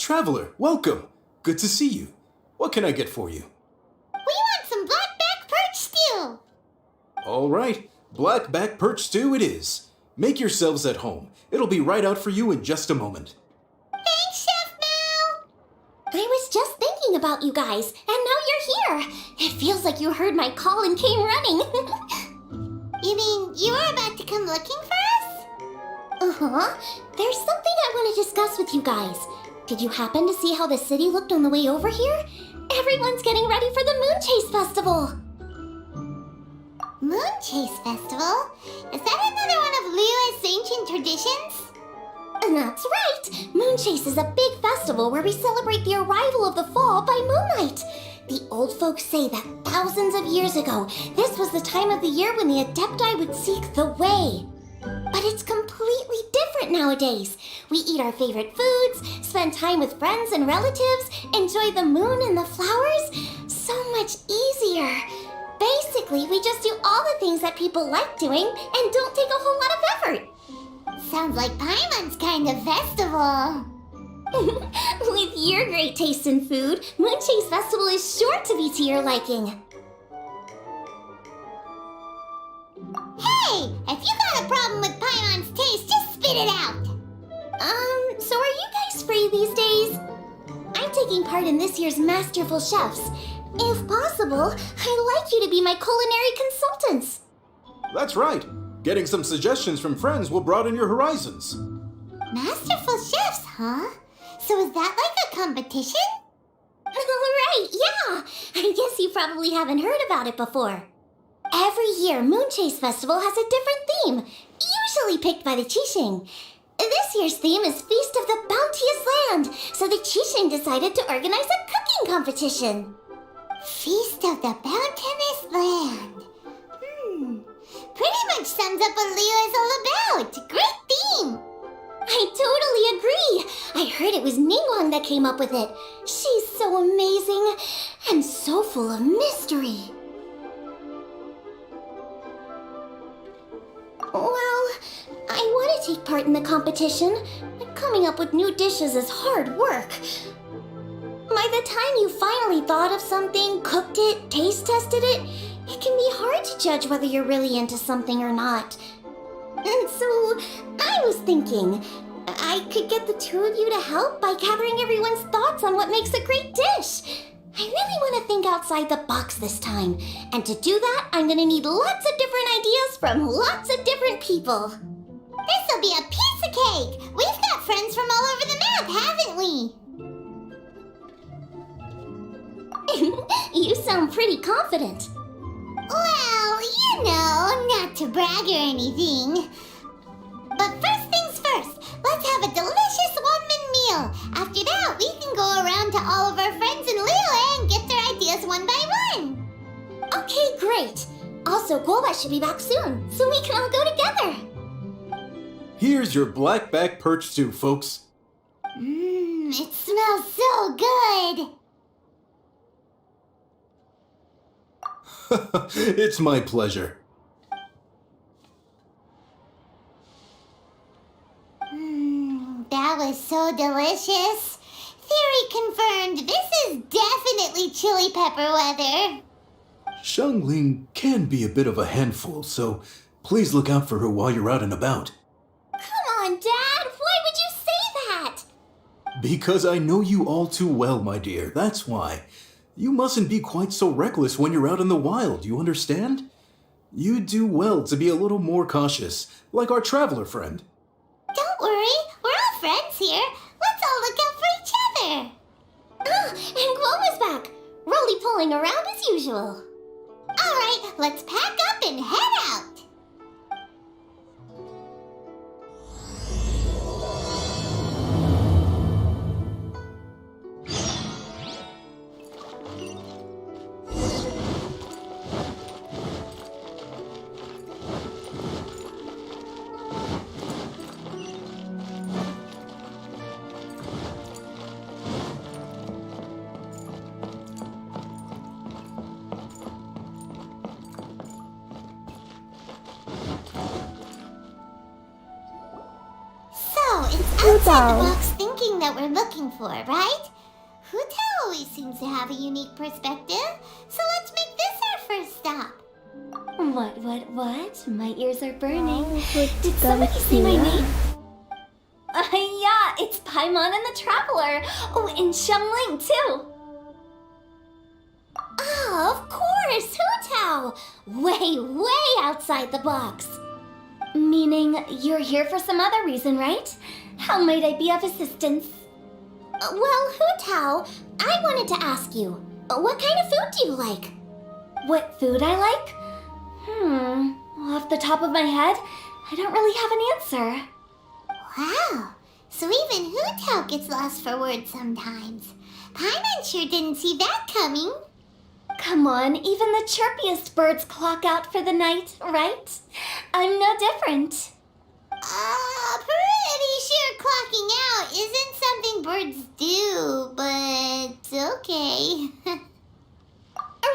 Traveler, welcome. Good to see you. What can I get for you? We want some blackback perch stew! All right, blackback perch stew it is. Make yourselves at home. It'll be right out for you in just a moment. Thanks, Chef Mel! I was just thinking about you guys, and now you're here. It feels like you heard my call and came running. You mean you were about to come looking for us? Uh-huh. There's something I want to discuss with you guys. Did you happen to see how the city looked on the way over here? Everyone's getting ready for the MoonChase Festival. MoonChase Festival? Is that another one of Liyue's ancient traditions? That's right! MoonChase is a big festival where we celebrate the arrival of the fall by moonlight. The old folks say that thousands of years ago, this was the time of the year when the Adepti would seek the way. But it's completely different nowadays. We eat our favorite foods, spend time with friends and relatives, enjoy the moon and the flowers. So much easier. Basically, we just do all the things that people like doing and don't take a whole lot of effort. Sounds like Paimon's kind of festival. With your great taste in food, MoonChase Festival is sure to be to your liking. Hey! If you got a problem with Paimon's taste, just spit it out! So are you guys free these days? I'm taking part in this year's Masterful Chefs. If possible, I'd like you to be my culinary consultants. That's right. Getting some suggestions from friends will broaden your horizons. Masterful chefs, huh? So is that like a competition? Right, yeah. I guess you probably haven't heard about it before. Every year, MoonChase Festival has a different theme, usually picked by the Qixing. This year's theme is Feast of the Bounteous Land, so the Qixing decided to organize a cooking competition. Feast of the Bounteous Land. Pretty much sums up what Liyue is all about. Great theme. I totally agree. I heard it was Ningguang that came up with it. She's so amazing and so full of mystery. Well, I want to take part in the competition, but coming up with new dishes is hard work. By the time you finally thought of something, cooked it, taste tested it, it can be hard to judge whether you're really into something or not. And so, I was thinking, I could get the two of you to help by gathering everyone's thoughts on what makes a great dish. I really want to think outside the box this time. And to do that, I'm going to need lots of different ideas from lots of different people. This'll be a piece of cake. We've got friends from all over the map, haven't we? You sound pretty confident. Well, you know, not to brag or anything. But first things first, let's have a delicious one-man meal. After that, we can go around to all of our friends in Liyue and get their ideas one by one. Okay, great. Also, Golbat should be back soon, so we can all go together. Here's your blackback perch stew, folks. It smells so good. It's my pleasure. That was so delicious. Theory confirmed. This is definitely chili pepper weather. Xiangling can be a bit of a handful, so please look out for her while you're out and about. Come on, Dad. Why would you say that? Because I know you all too well, my dear. That's why. You mustn't be quite so reckless when you're out in the wild, you understand? You do well to be a little more cautious, like our traveler friend. Don't worry, we're all friends here. Let's all look out for each other. Ah, and Gloma's back. Roly-poling around as usual. All right, let's pack up and head out. Outside the box thinking that that we're looking for, right? Huta always seems to have a unique perspective, so let's make this our first stop. What? My ears are burning. Did Did somebody say my name? Yeah, it's Paimon and the Traveler. Oh, and Shumling, too. Ah, of course, Hutao. Way outside the box. Meaning you're here for some other reason, right? How might I be of assistance? Well, Hutao, I wanted to ask you, what kind of food do you like? What food I like? Off the top of my head, I don't really have an answer. Wow, so even Hutao gets lost for words sometimes. Paimon sure didn't see that coming. Come on, even the chirpiest birds clock out for the night, right? I'm no different. Pretty sure clocking out isn't something birds do, but okay.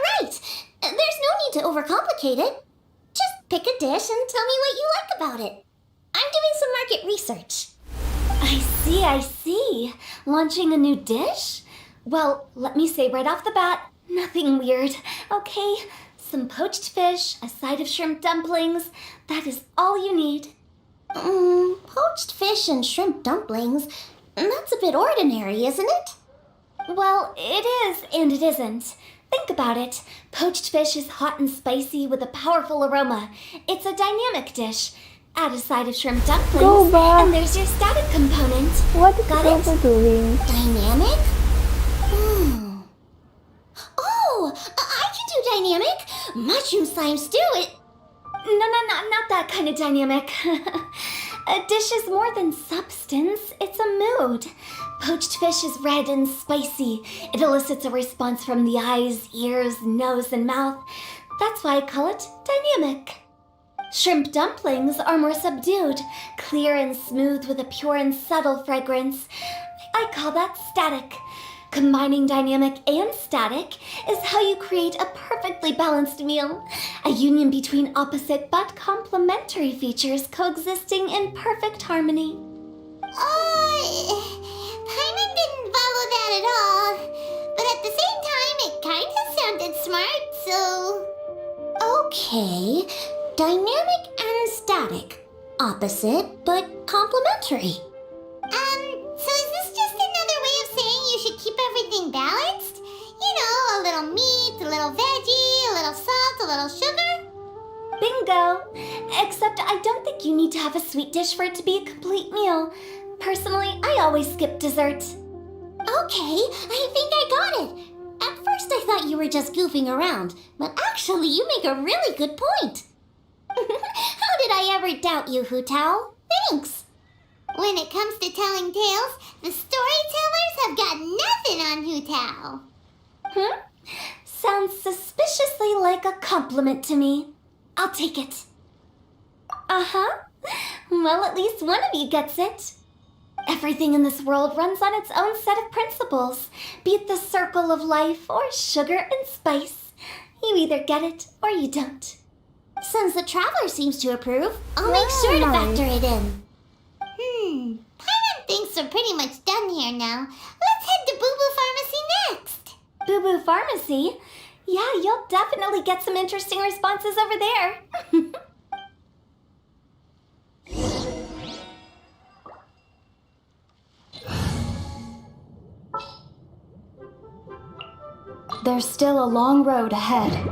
Right, there's no need to overcomplicate it. Just pick a dish and tell me what you like about it. I'm doing some market research. I see. Launching a new dish? Well, let me say right off the bat, nothing weird, okay? Some poached fish, a side of shrimp dumplings. That is all you need. Poached fish and shrimp dumplings? That's a bit ordinary, isn't it? Well, it is and it isn't. Think about it. Poached fish is hot and spicy with a powerful aroma. It's a dynamic dish. Add a side of shrimp dumplings, Go back. and there's your static component. What is Got Rosa it? doing? Dynamic? Oh, I can do dynamic. Mushroom slime stew it. No, not that kind of dynamic. A dish is more than substance. It's a mood. Poached fish is red and spicy. It elicits a response from the eyes, ears, nose, and mouth. That's why I call it dynamic. Shrimp dumplings are more subdued, clear and smooth with a pure and subtle fragrance. I call that static. Combining dynamic and static is how you create a perfectly balanced meal. A union between opposite but complementary features coexisting in perfect harmony. Paimon didn't follow that at all. But at the same time, it kinda sounded smart, so... Okay, dynamic and static. Opposite but complementary. So is this just another way of saying you should keep everything balanced? You know, a little meat, a little veggie, a little salt, a little sugar? Bingo! Except I don't think you need to have a sweet dish for it to be a complete meal. Personally, I always skip dessert. Okay, I think I got it. At first I thought you were just goofing around, but actually you make a really good point. How did I ever doubt you, Hutao? Thanks. When it comes to telling tales, the storytellers have got nothing on Hutao. Sounds suspiciously like a compliment to me. I'll take it. Well, at least one of you gets it. Everything in this world runs on its own set of principles, be it the circle of life or sugar and spice. You either get it or you don't. Since the Traveler seems to approve, I'll make sure to factor it in. Paimon thinks we're pretty much done here now. Let's head to Boo Boo Pharmacy next. Boo Boo Pharmacy? Yeah, you'll definitely get some interesting responses over there. There's still a long road ahead.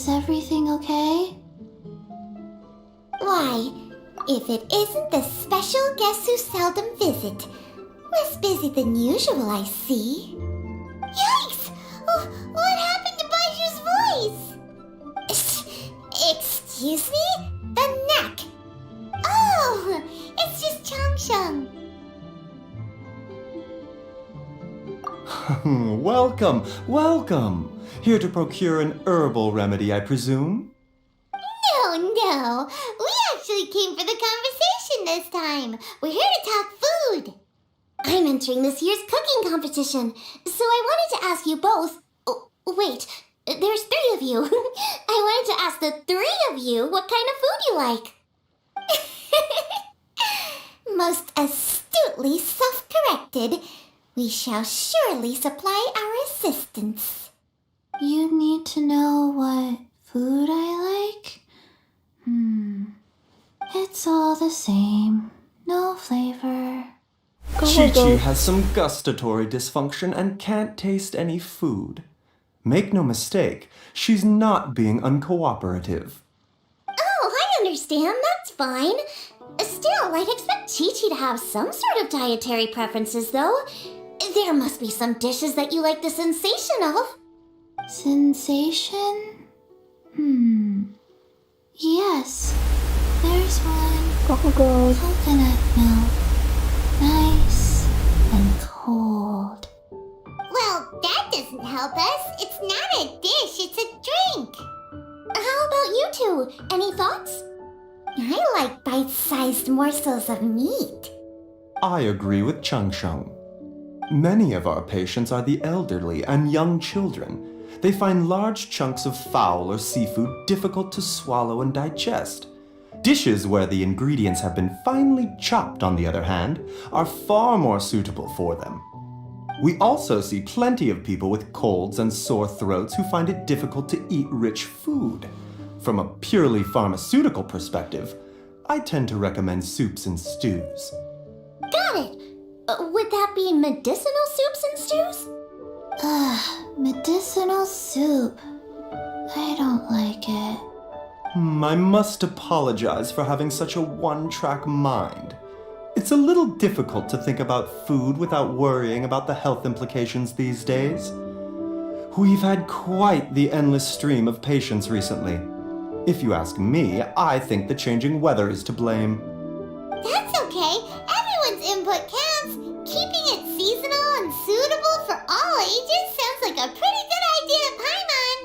Is everything okay? Why, if it isn't the special guests who seldom visit. Less busy than usual, I see. Yikes! Oh, what happened to Baishu's voice? Excuse me? The neck. Oh, it's just Changsheng. Welcome, welcome. Here to procure an herbal remedy, I presume? No. We actually came for the conversation this time. We're here to talk food. I'm entering this year's cooking competition, so I wanted to ask you both. Oh, wait, there's 3 of you. I wanted to ask the 3 of you what kind of food you like. Most astutely self-corrected, we shall surely supply our assistance. You need to know what food I like? It's all the same. No flavor. Chi-Chi has some gustatory dysfunction and can't taste any food. Make no mistake, she's not being uncooperative. Oh, I understand. That's fine. Still, I'd expect Chi-Chi to have some sort of dietary preferences, though. There must be some dishes that you like the sensation of. Sensation? Yes. There's one. Coconut milk. Nice and cold. Well, that doesn't help us. It's not a dish, it's a drink. How about you two? Any thoughts? I like bite-sized morsels of meat. I agree with Changsheng. Many of our patients are the elderly and young children. They find large chunks of fowl or seafood difficult to swallow and digest. Dishes where the ingredients have been finely chopped, on the other hand, are far more suitable for them. We also see plenty of people with colds and sore throats who find it difficult to eat rich food. From a purely pharmaceutical perspective, I tend to recommend soups and stews. Got it. Would that be medicinal soups and stews? Medicinal soup. I don't like it. I must apologize for having such a one-track mind. It's a little difficult to think about food without worrying about the health implications these days. We've had quite the endless stream of patients recently. If you ask me, I think the changing weather is to blame. That's okay. Everyone's input counts. Keeping it seasonal and suitable for all ages sounds like a pretty good idea, Paimon.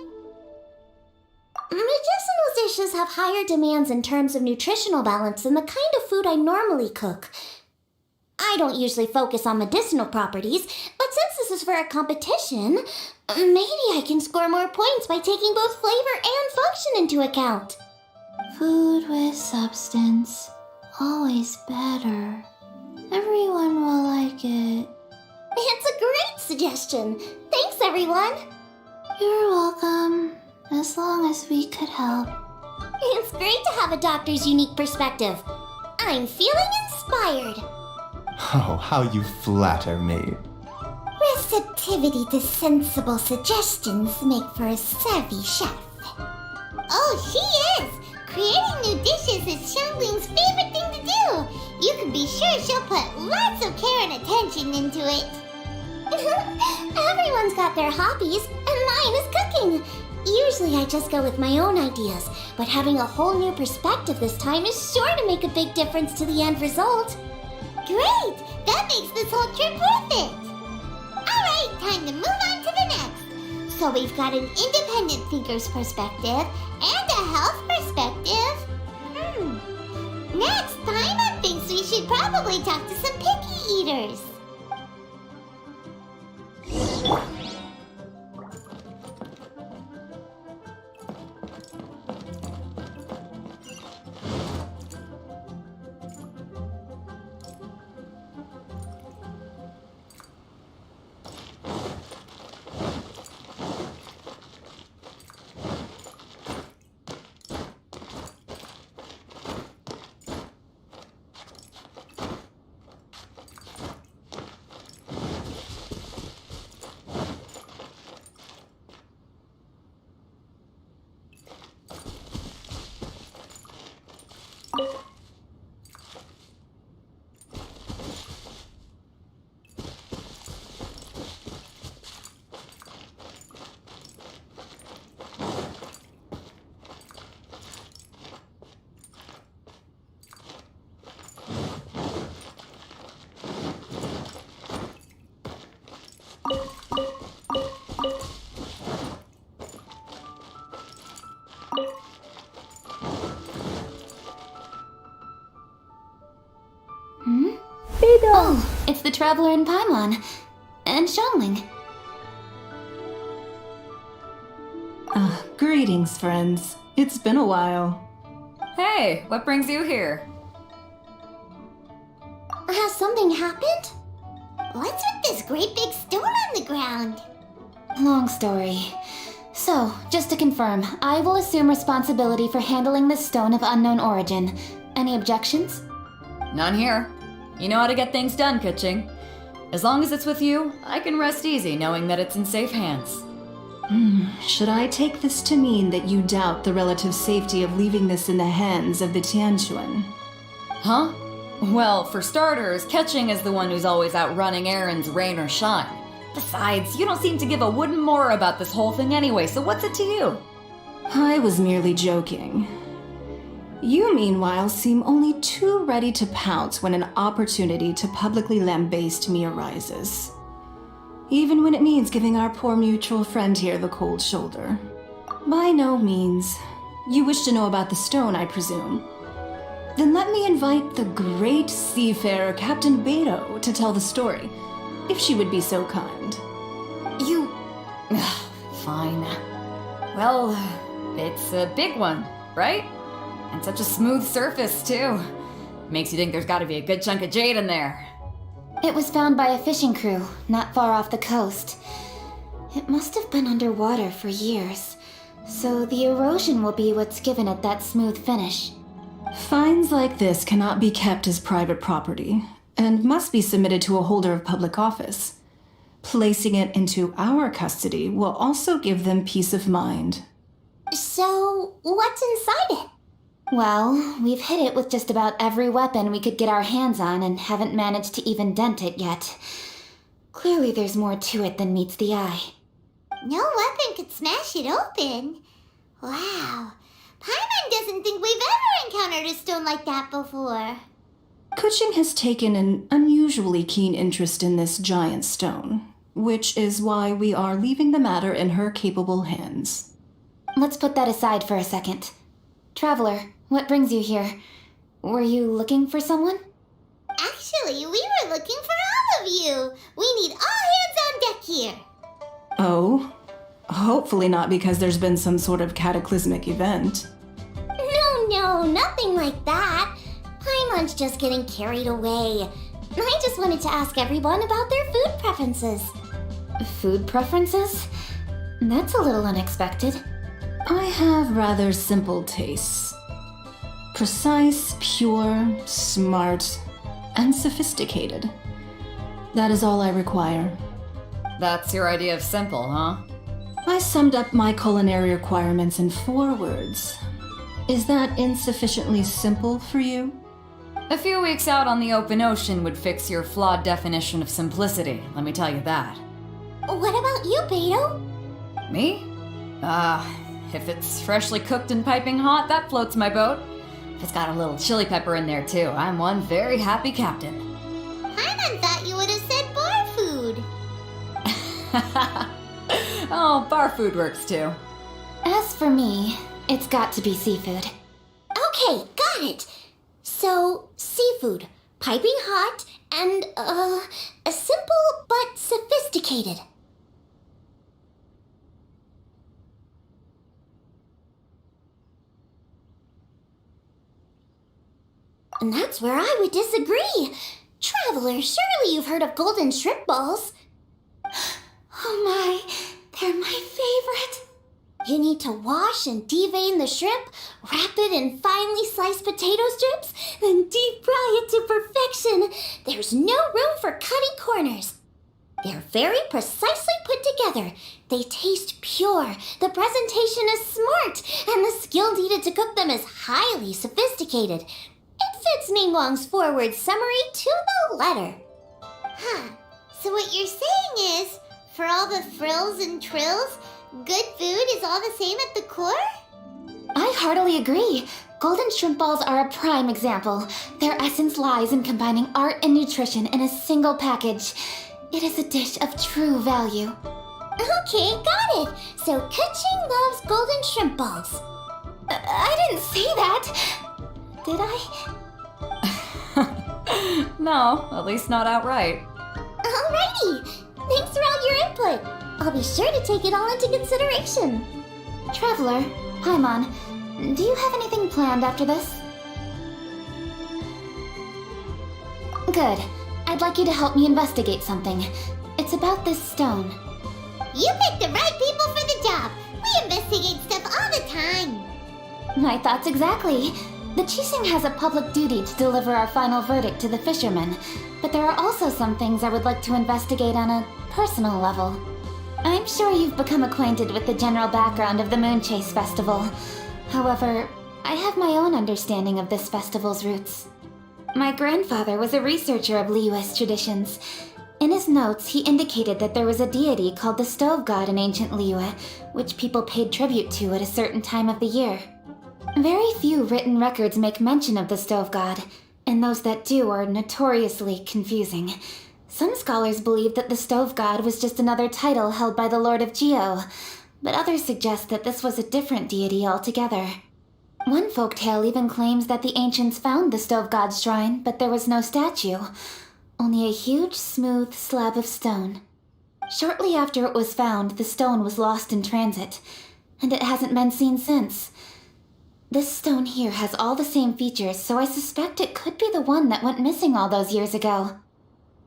Medicinal dishes have higher demands in terms of nutritional balance than the kind of food I normally cook. I don't usually focus on medicinal properties, but since this is for a competition, maybe I can score more points by taking both flavor and function into account. Food with substance. Always better. Everyone will like it. It's a great suggestion. Thanks, everyone. You're welcome. As long as we could help. It's great to have a doctor's unique perspective. I'm feeling inspired. Oh, how you flatter me. Receptivity to sensible suggestions make for a savvy chef. Oh, she is! Creating new dishes is Xiangling's favorite thing to do. You can be sure she'll put lots of care and attention into it. Everyone's got their hobbies, and mine is cooking. Usually I just go with my own ideas, but having a whole new perspective this time is sure to make a big difference to the end result. Great! That makes this whole trip worth it! Alright, time to move on to the next. So we've got an independent thinker's perspective and a health perspective. Next, Paimon thinks we should probably talk to some picky eaters. Traveler in Paimon. And Xiangling. Greetings, friends. It's been a while. Hey, what brings you here? Has something happened? What's with this great big stone on the ground? Long story. So, just to confirm, I will assume responsibility for handling this stone of unknown origin. Any objections? None here. You know how to get things done, Kitching. As long as it's with you, I can rest easy knowing that it's in safe hands. Should I take this to mean that you doubt the relative safety of leaving this in the hands of the Tianquan? Huh? Well, for starters, Ketching is the one who's always out running errands, rain or shine. Besides, you don't seem to give a wooden more about this whole thing anyway, so what's it to you? I was merely joking. You, meanwhile, seem only too ready to pounce when an opportunity to publicly lambaste me arises. Even when it means giving our poor mutual friend here the cold shoulder. By no means. You wish to know about the stone, I presume. Then let me invite the great seafarer Captain Beto to tell the story, if she would be so kind. You... Fine. Well, it's a big one, right? And such a smooth surface, too. Makes you think there's gotta be a good chunk of jade in there. It was found by a fishing crew, not far off the coast. It must have been underwater for years, so the erosion will be what's given it that smooth finish. Finds like this cannot be kept as private property, and must be submitted to a holder of public office. Placing it into our custody will also give them peace of mind. So, what's inside it? Well, we've hit it with just about every weapon we could get our hands on and haven't managed to even dent it yet. Clearly there's more to it than meets the eye. No weapon could smash it open. Wow. Paimon doesn't think we've ever encountered a stone like that before. Kuching has taken an unusually keen interest in this giant stone, which is why we are leaving the matter in her capable hands. Let's put that aside for a second. Traveler, what brings you here? Were you looking for someone? Actually, we were looking for all of you. We need all hands on deck here. Oh? Hopefully not because there's been some sort of cataclysmic event. No, nothing like that. Paimon's just getting carried away. I just wanted to ask everyone about their food preferences. Food preferences? That's a little unexpected. I have rather simple tastes. Precise, pure, smart, and sophisticated. That is all I require. That's your idea of simple, huh? I summed up my culinary requirements in 4 words. Is that insufficiently simple for you? A few weeks out on the open ocean would fix your flawed definition of simplicity, let me tell you that. What about you, Beto? Me? If it's freshly cooked and piping hot, that floats my boat. If it's got a little chili pepper in there too, I'm one very happy captain. Paimon thought you would have said bar food. Oh, bar food works too. As for me, it's got to be seafood. Okay, got it. So, seafood, piping hot, and, simple but sophisticated. And that's where I would disagree. Traveler, surely you've heard of golden shrimp balls. Oh my, they're my favorite. You need to wash and devein the shrimp, wrap it in finely sliced potato strips, then deep fry it to perfection. There's no room for cutting corners. They're very precisely put together. They taste pure, the presentation is smart, and the skill needed to cook them is highly sophisticated. It fits Ningguang's forward summary to the letter. Huh. So what you're saying is, for all the frills and trills, good food is all the same at the core? I heartily agree. Golden shrimp balls are a prime example. Their essence lies in combining art and nutrition in a single package. It is a dish of true value. Okay, got it. So Kuching loves golden shrimp balls. I didn't say that. Did I? No, at least not outright. Alrighty! Thanks for all your input. I'll be sure to take it all into consideration. Traveler, Paimon, do you have anything planned after this? Good. I'd like you to help me investigate something. It's about this stone. You picked the right people for the job. We investigate stuff all the time. My thoughts exactly. The Chising has a public duty to deliver our final verdict to the fishermen, but there are also some things I would like to investigate on a personal level. I'm sure you've become acquainted with the general background of the MoonChase festival. However, I have my own understanding of this festival's roots. My grandfather was a researcher of Liyue's traditions. In his notes, he indicated that there was a deity called the Stove God in ancient Liyue, which people paid tribute to at a certain time of the year. Very few written records make mention of the Stove God, and those that do are notoriously confusing. Some scholars believe that the Stove God was just another title held by the Lord of Geo, but others suggest that this was a different deity altogether. One folktale even claims that the ancients found the Stove God's shrine, but there was no statue, only a huge, smooth slab of stone. Shortly after it was found, the stone was lost in transit, and it hasn't been seen since. This stone here has all the same features, so I suspect it could be the one that went missing all those years ago.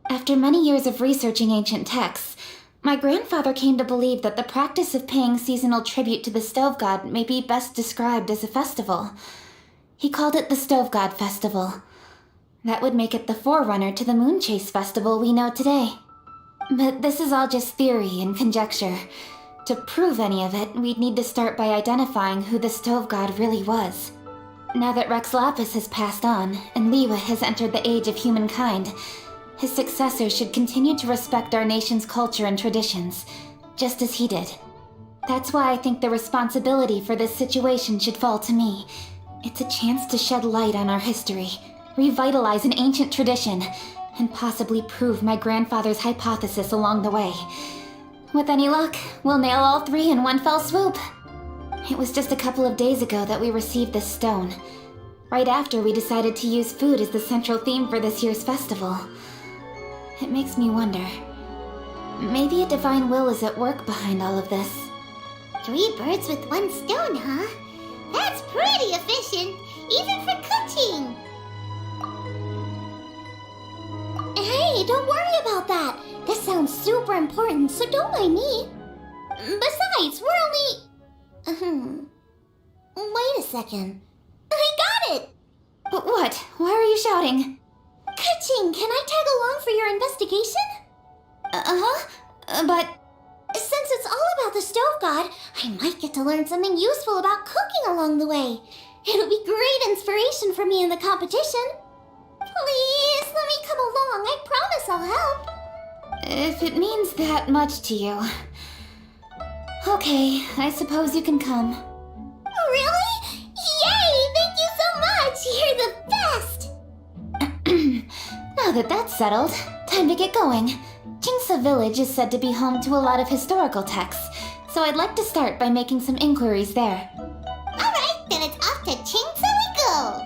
After many years of researching ancient texts, my grandfather came to believe that the practice of paying seasonal tribute to the Stove God may be best described as a festival. He called it the Stove God Festival. That would make it the forerunner to the MoonChase festival we know today. But this is all just theory and conjecture. To prove any of it, we'd need to start by identifying who the Stove God really was. Now that Rex Lapis has passed on, and Liyue has entered the age of humankind, his successors should continue to respect our nation's culture and traditions, just as he did. That's why I think the responsibility for this situation should fall to me. It's a chance to shed light on our history, revitalize an ancient tradition, and possibly prove my grandfather's hypothesis along the way. With any luck, we'll nail all three in one fell swoop. It was just a couple of days ago that we received this stone, right after we decided to use food as the central theme for this year's festival. It makes me wonder. Maybe a divine will is at work behind all of this. 3 birds with 1 stone, huh? That's pretty efficient, even for cooking. Hey, don't worry about that. This sounds super important, so don't mind me. Besides, we're only... Wait a second. I got it! What? Why are you shouting? Ka-ching, can I tag along for your investigation? But... Since it's all about the Stove God, I might get to learn something useful about cooking along the way. It'll be great inspiration for me in the competition. Please, let me come along. I promise I'll help. If it means that much to you... Okay, I suppose you can come. Really? Yay! Thank you so much! You're the best! Now that that's settled, time to get going. Jingsa Village is said to be home to a lot of historical texts, so I'd like to start by making some inquiries there. Alright, then it's off to Chingsa we go.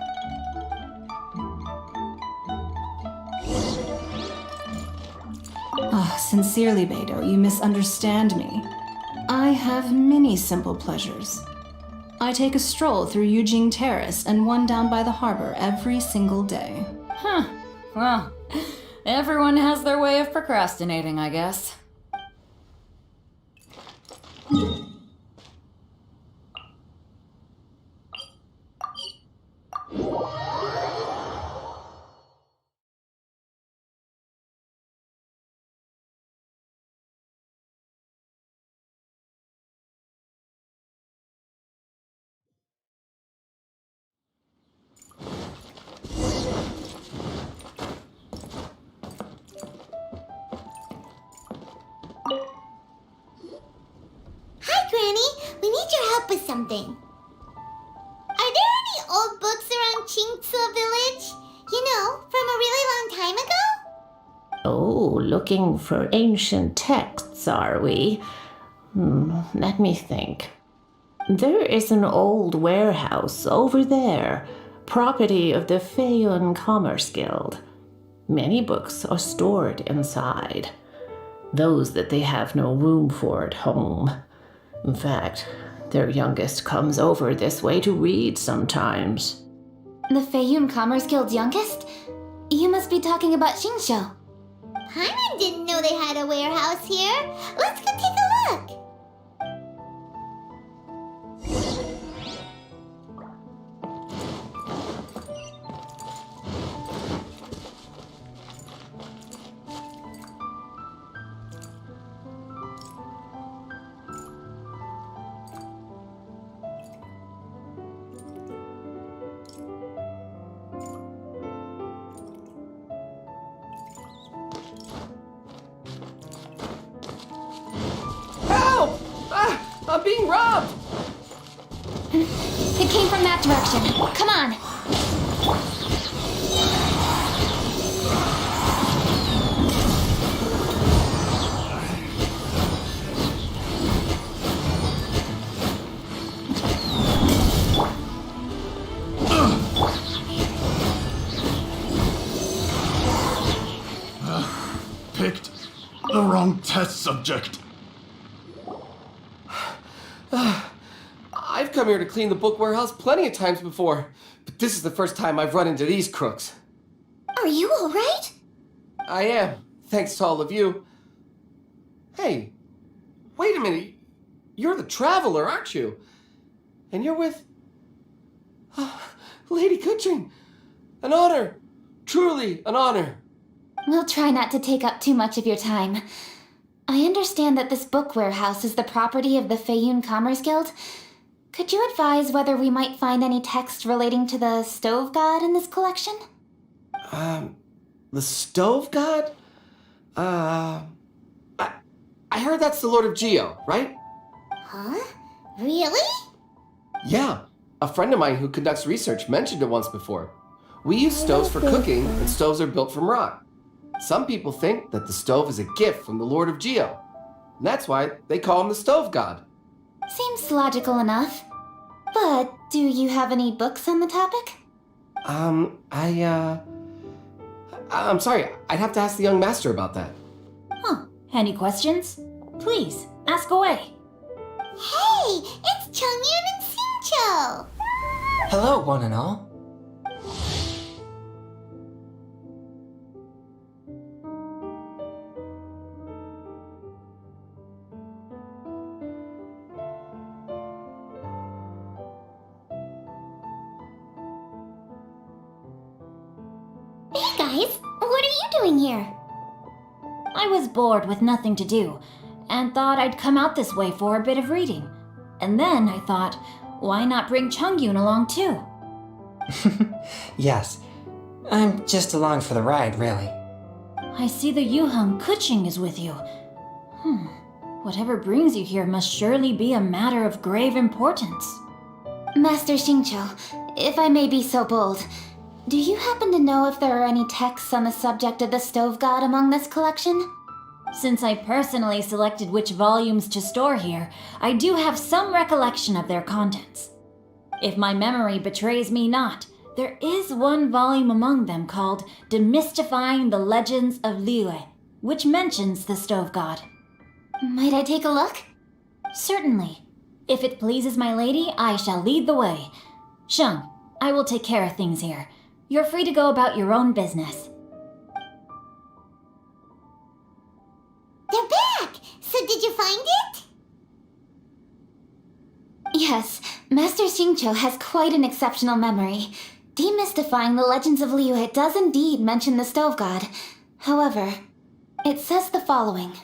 Sincerely, Beidou, you misunderstand me. I have many simple pleasures. I take a stroll through Yujing Terrace and one down by the harbor every single day. Huh. Well, everyone has their way of procrastinating, I guess. Hi, Granny. We need your help with something. Are there any old books around Chingsa Village? You know, from a really long time ago? Oh, looking for ancient texts, are we? Let me think. There is an old warehouse over there, property of the Feiyun Commerce Guild. Many books are stored inside, those that they have no room for at home. In fact, their youngest comes over this way to read sometimes. The Feiyun Commerce Guild's youngest? You must be talking about Xingqiu. Paimon didn't know they had a warehouse here. Let's go take a look. Help! I'm being robbed! It came from that direction. Come on. Picked the wrong test subject. I've come here to clean the book warehouse plenty of times before, but this is the first time I've run into these crooks. Are you alright? I am, thanks to all of you. Hey, wait a minute. You're the traveler, aren't you? And you're with... Lady Kuching. An honor. Truly an honor. We'll try not to take up too much of your time. I understand that this book warehouse is the property of the Feiyun Commerce Guild. Could you advise whether we might find any text relating to the stove god in this collection? The stove god? I heard that's the Lord of Geo, right? Huh? Really? Yeah, a friend of mine who conducts research mentioned it once before. We use stoves for cooking, and stoves are built from rock. Some people think that the stove is a gift from the Lord of Geo. And that's why they call him the stove god. Seems logical enough. But do you have any books on the topic? I'm sorry, I'd have to ask the young master about that. Huh. Any questions? Please, ask away. Hey, it's Chongyun and Xingqiu. Hello, one and all. Hey guys, what are you doing here? I was bored with nothing to do, and thought I'd come out this way for a bit of reading. And then I thought, why not bring Chongyun along too? Yes, I'm just along for the ride, really. I see the Yuheng Kuching is with you. Whatever brings you here must surely be a matter of grave importance. Master Xingqiu, if I may be so bold, do you happen to know if there are any texts on the subject of the stove god among this collection? Since I personally selected which volumes to store here, I do have some recollection of their contents. If my memory betrays me not, there is one volume among them called Demystifying the Legends of Liyue, which mentions the stove god. Might I take a look? Certainly. If it pleases my lady, I shall lead the way. Sheng, I will take care of things here. You're free to go about your own business. They're back. So did you find it? Yes, Master Xingqiu has quite an exceptional memory. Demystifying the Legends of Liyue does indeed mention the stove god. However, it says the following.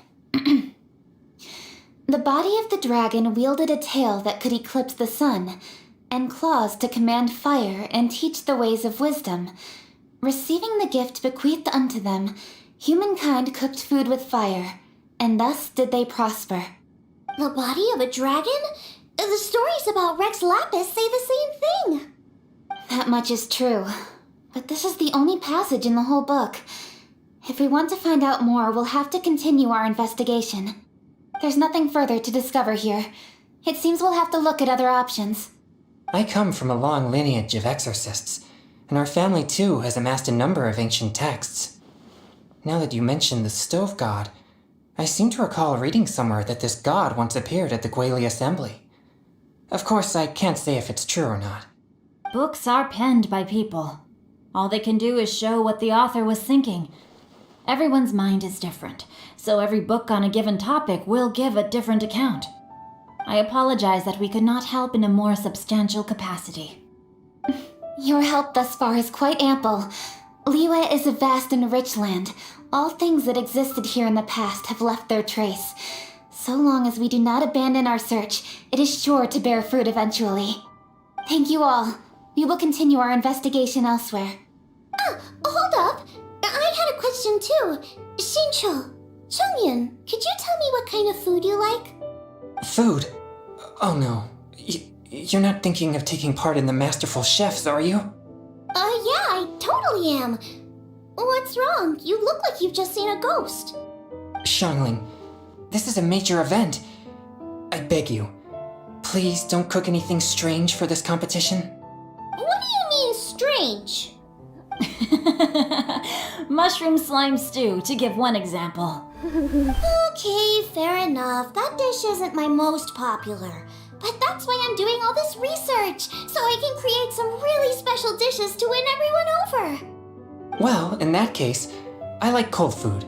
The body of the dragon wielded a tail that could eclipse the sun, and claws to command fire and teach the ways of wisdom. Receiving the gift bequeathed unto them, humankind cooked food with fire, and thus did they prosper. The body of a dragon? The stories about Rex Lapis say the same thing. That much is true, but this is the only passage in the whole book. If we want to find out more, we'll have to continue our investigation. There's nothing further to discover here. It seems we'll have to look at other options. I come from a long lineage of exorcists, and our family too has amassed a number of ancient texts. Now that you mention the stove god, I seem to recall reading somewhere that this god once appeared at the Guili Assembly. Of course, I can't say if it's true or not. Books are penned by people. All they can do is show what the author was thinking. Everyone's mind is different, so every book on a given topic will give a different account. I apologize that we could not help in a more substantial capacity. Your help thus far is quite ample. Liyue is a vast and rich land. All things that existed here in the past have left their trace. So long as we do not abandon our search, it is sure to bear fruit eventually. Thank you all. We will continue our investigation elsewhere. Hold up. I had a question too. Shincho, Chongyun, could you tell me what kind of food you like? Food? Oh no. You're not thinking of taking part in the Masterful Chefs, are you? Yeah, I totally am. What's wrong? You look like you've just seen a ghost. Xiangling, this is a major event. I beg you, please don't cook anything strange for this competition. What do you mean, strange? Mushroom slime stew, to give one example. Okay, fair enough. That dish isn't my most popular. But that's why I'm doing all this research, so I can create some really special dishes to win everyone over. Well, in that case, I like cold food.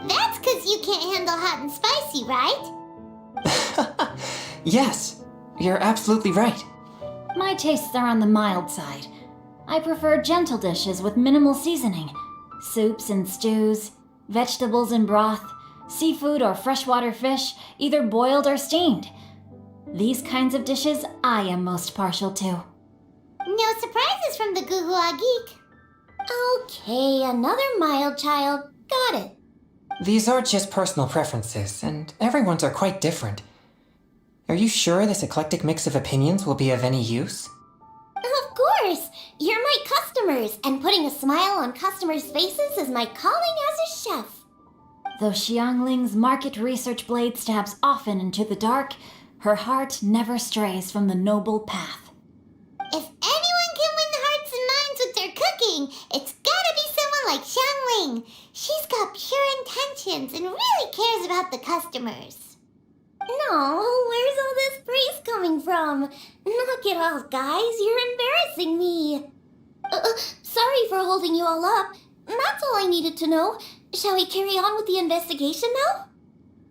That's because you can't handle hot and spicy, right? Yes, you're absolutely right. My tastes are on the mild side. I prefer gentle dishes with minimal seasoning. Soups and stews, vegetables and broth, seafood or freshwater fish, either boiled or steamed. These kinds of dishes I am most partial to. No surprises from the Gugua Geek. Okay, another mild child. Got it. These are just personal preferences, and everyone's are quite different. Are you sure this eclectic mix of opinions will be of any use? Of course! You're my customers, and putting a smile on customers' faces is my calling as a chef. Though Xiangling's market research blade stabs often into the dark, her heart never strays from the noble path. If anyone can win the hearts and minds with their cooking, it's gotta be someone like Xiangling. She's got pure intentions and really cares about the customers. No, where's all this praise coming from? Knock it off, guys. You're embarrassing me. Sorry for holding you all up. That's all I needed to know. Shall we carry on with the investigation now?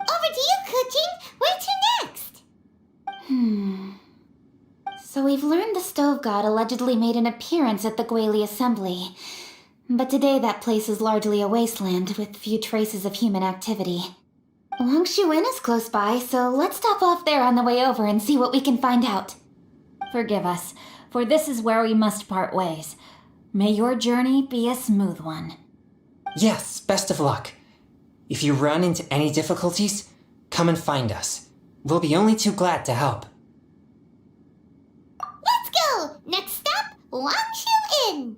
Over to you, Kuching. Where to next? So we've learned the stove god allegedly made an appearance at the Guili Assembly. But today that place is largely a wasteland with few traces of human activity. Wangshuin is close by, so let's stop off there on the way over and see what we can find out. Forgive us, for this is where we must part ways. May your journey be a smooth one. Yes, best of luck. If you run into any difficulties, come and find us. We'll be only too glad to help. Let's go! Next stop, Wangshuin!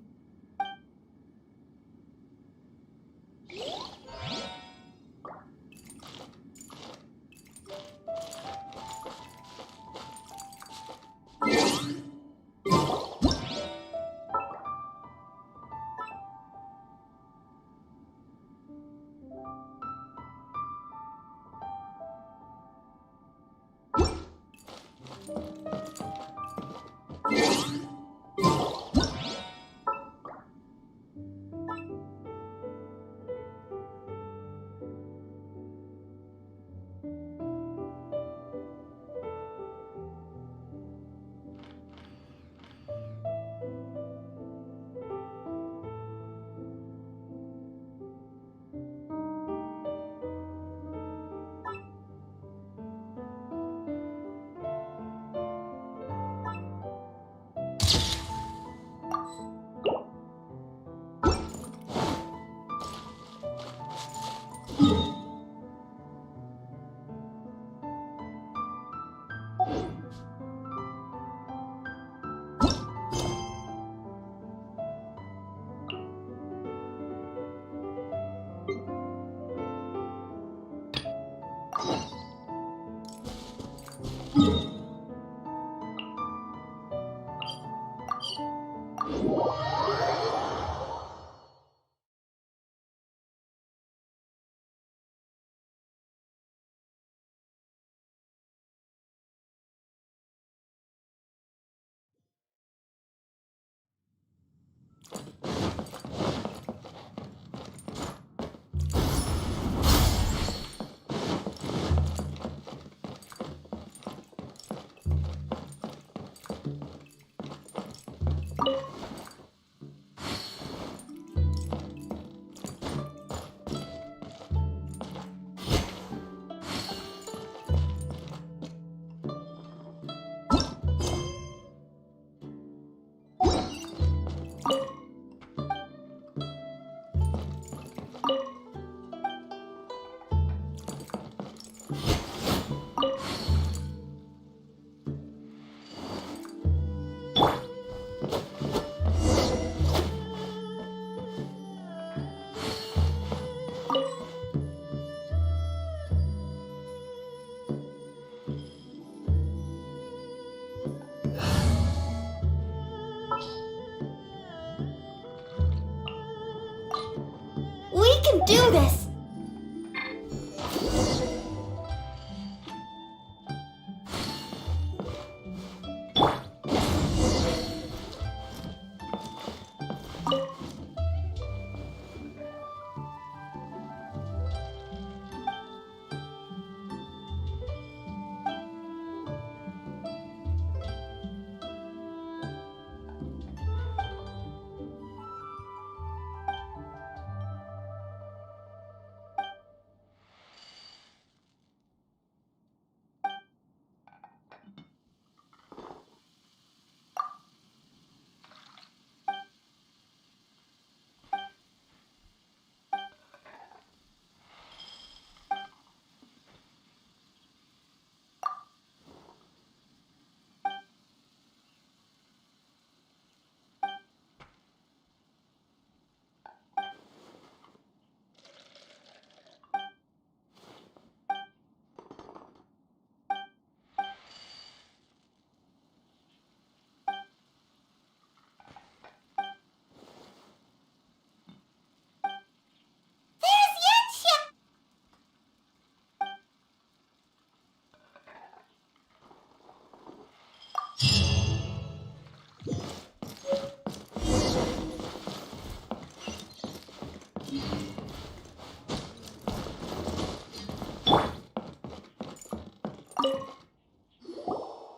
do this!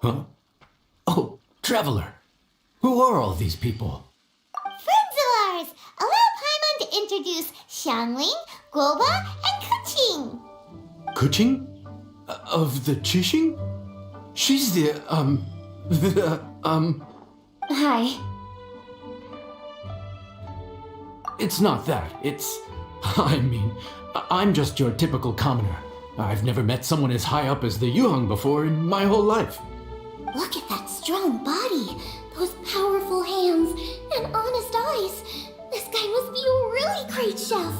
Huh? Oh, Traveler. Who are all these people? Friends of ours! Allow Paimon to introduce Xiangling, Guoba, and Kuqing. Kuqing? Of the Qixing? She's Hi. It's not that. I'm just your typical commoner. I've never met someone as high up as the Yuheng before in my whole life. Look at that strong body, those powerful hands, and honest eyes. This guy must be a really great chef.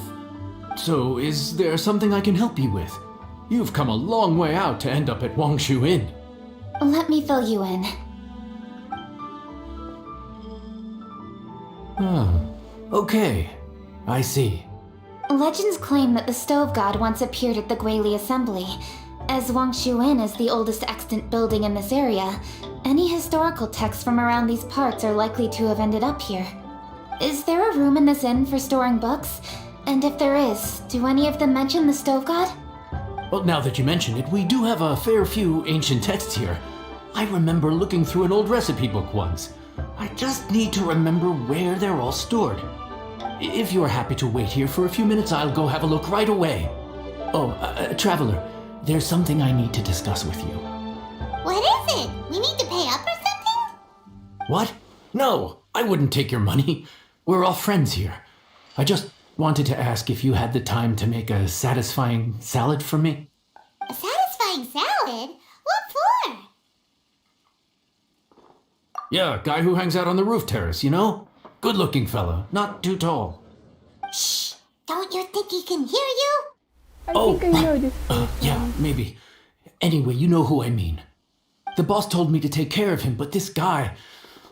So, is there something I can help you with? You've come a long way out to end up at Wangshu Inn. Let me fill you in. Oh, okay. I see. Legends claim that the Stove God once appeared at the Guili Assembly. As Wangshu Inn is the oldest extant building in this area, any historical texts from around these parts are likely to have ended up here. Is there a room in this inn for storing books? And if there is, do any of them mention the Stove God? Well, now that you mention it, we do have a fair few ancient texts here. I remember looking through an old recipe book once. I just need to remember where they're all stored. If you're happy to wait here for a few minutes, I'll go have a look right away. Oh, Traveler, there's something I need to discuss with you. What is it? We need to pay up or something? What? No, I wouldn't take your money. We're all friends here. I just wanted to ask if you had the time to make a satisfying salad for me. A satisfying salad? What for? Yeah, guy who hangs out on the roof terrace, you know? Good-looking fella, not too tall. Shh! Don't you think he can hear you? I think I know this. Yeah, maybe. Anyway, you know who I mean. The boss told me to take care of him, but this guy,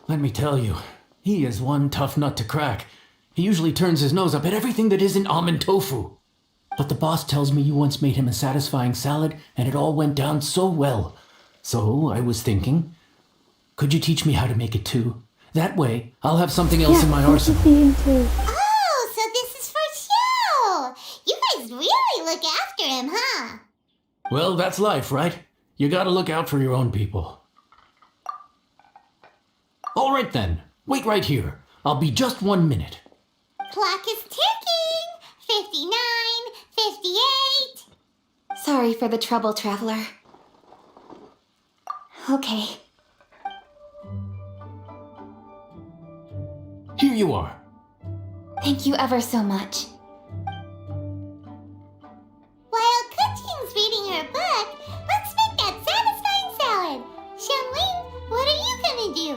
let me tell you, he is one tough nut to crack. He usually turns his nose up at everything that isn't almond tofu. But the boss tells me you once made him a satisfying salad, and it all went down so well. So I was thinking, could you teach me how to make it too? That way, I'll have something else in my arsenal. Oh, so this is for show! You guys really look after him, huh? Well, that's life, right? You gotta look out for your own people. All right then, wait right here. I'll be just 1 minute. Clock is ticking! 59, 58... Sorry for the trouble, Traveler. Okay. Here you are. Thank you ever so much. While Kuqing's reading her book, let's make that satisfying salad. Xiangling, what are you gonna do?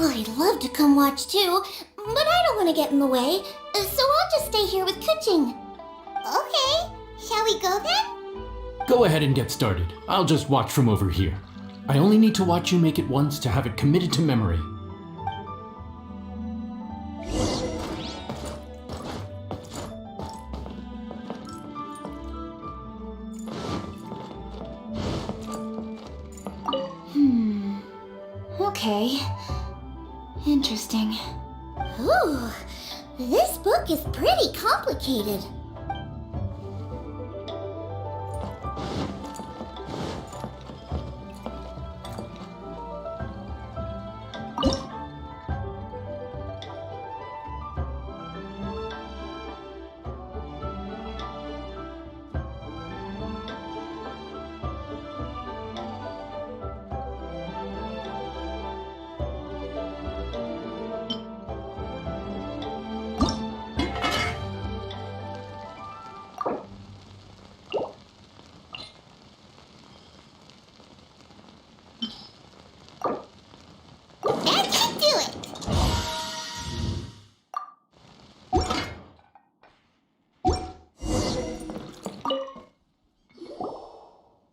I'd love to come watch too, but I don't want to get in the way, so I'll just stay here with Kuqing. Okay, shall we go then? Go ahead and get started. I'll just watch from over here. I only need to watch you make it once to have it committed to memory. Okay. Interesting. Ooh, this book is pretty complicated. That should do it.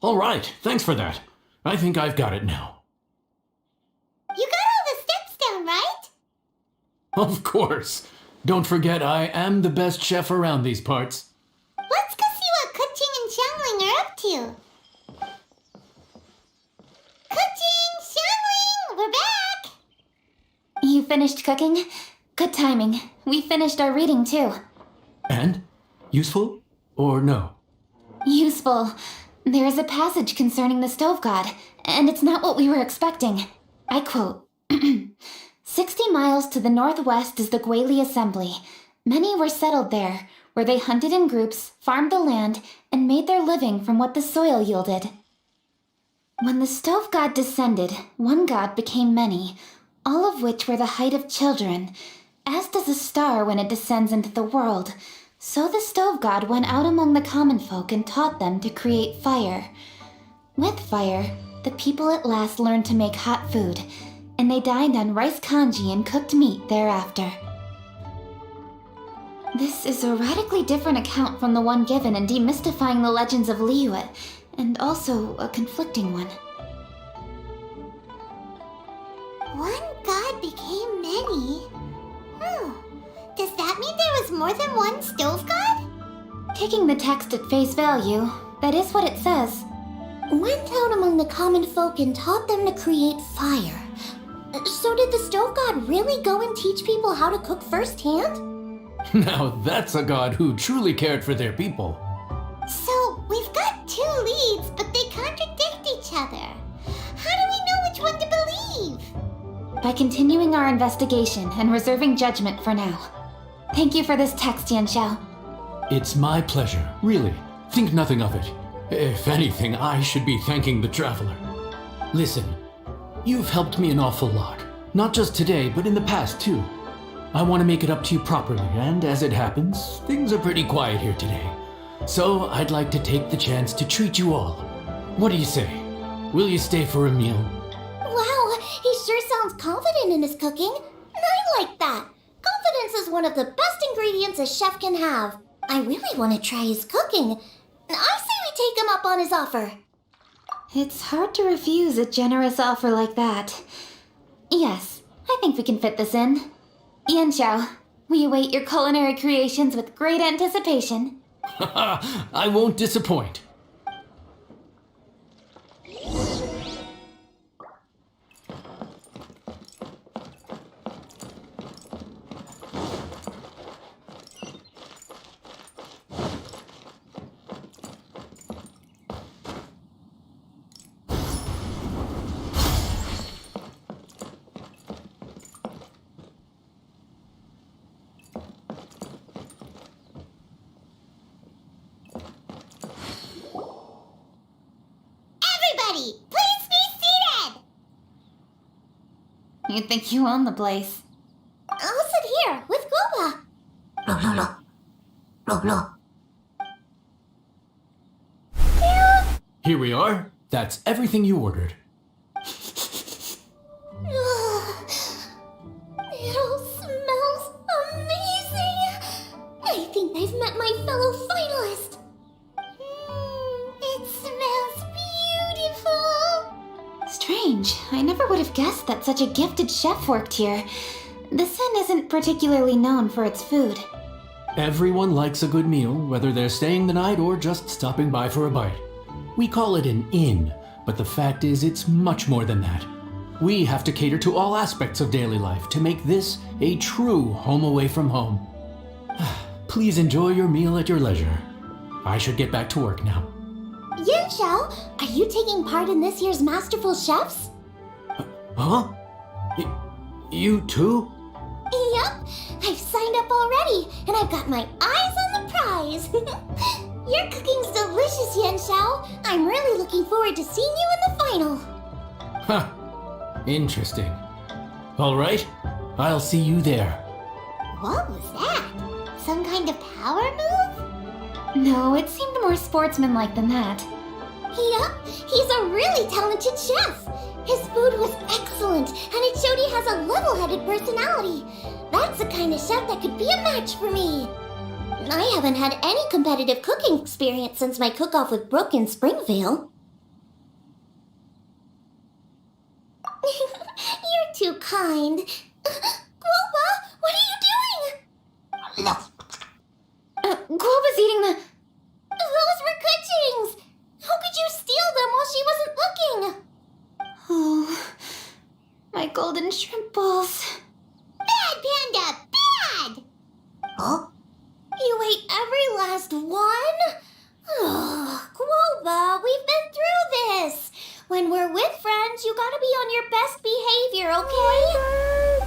All right, thanks for that. I think I've got it now. You got all the steps down, right? Of course. Don't forget, I am the best chef around these parts. Let's go see what Kuching and Xiangling are up to. Kuching, Xiangling, we're back! You finished cooking? Good timing. We finished our reading too. And? Useful? Or no? Useful. There is a passage concerning the stove god, and it's not what we were expecting. I quote, 60 miles to the northwest is the Guili Assembly. Many were settled there, where they hunted in groups, farmed the land, and made their living from what the soil yielded. When the stove god descended, one god became many, all of which were the height of children. As does a star when it descends into the world, so the stove god went out among the common folk and taught them to create fire. With fire, the people at last learned to make hot food, and they dined on rice congee and cooked meat thereafter. This is a radically different account from the one given in Demystifying the Legends of Liyue, and also a conflicting one. One god became many. Does that mean there was more than one stove god? Taking the text at face value, that is what it says. Went out among the common folk and taught them to create fire. So did the stove god really go and teach people how to cook firsthand? Now that's a god who truly cared for their people. So, we've got two leads, but they contradict each other. How do we know which one to believe? By continuing our investigation and reserving judgment for now. Thank you for this text, Yanxiao. It's my pleasure, really. Think nothing of it. If anything, I should be thanking the traveler. Listen, you've helped me an awful lot. Not just today, but in the past, too. I want to make it up to you properly, and as it happens, things are pretty quiet here today. So I'd like to take the chance to treat you all. What do you say? Will you stay for a meal? Wow, he sure sounds confident in his cooking. I like that. Confidence is one of the best ingredients a chef can have. I really want to try his cooking. I say we take him up on his offer. It's hard to refuse a generous offer like that. Yes, I think we can fit this in. Yanxiao, we await your culinary creations with great anticipation. I won't disappoint. Everybody, please be seated! You think you own the place. I'll sit here with Goba. Here we are. That's everything you ordered. It all smells amazing. I think I've met my fellow finalist. It smells beautiful. Strange. I never would have guessed that such a gifted chef worked here. This inn isn't particularly known for its food. Everyone likes a good meal, whether they're staying the night or just stopping by for a bite. We call it an inn, but the fact is it's much more than that. We have to cater to all aspects of daily life to make this a true home away from home. Please enjoy your meal at your leisure. I should get back to work now. Yin Xiao, are you taking part in this year's Masterful Chefs? Huh? You too? Yup, I've signed up already, and I've got my eyes on the prize. Your cooking's delicious, Yin Xiao. I'm really looking forward to seeing you in the final. Huh. Interesting. All right, I'll see you there. What was that? Some kind of power move? No, it seemed more sportsmanlike than that. Yup, he's a really talented chef. His food was excellent, and it showed he has a level-headed personality. That's the kind of chef that could be a match for me. I haven't had any competitive cooking experience since my cook-off with Brooke in Springvale. You're too kind. Guoba, what are you doing? Guoba's eating the... Those were kuchings! How could you steal them while she wasn't looking? Oh, my golden shrimp balls. Bad, Panda! Bad! Huh? You ate every last one? Ugh, Guoba, we've been through this. When we're with friends, you gotta be on your best behavior, okay?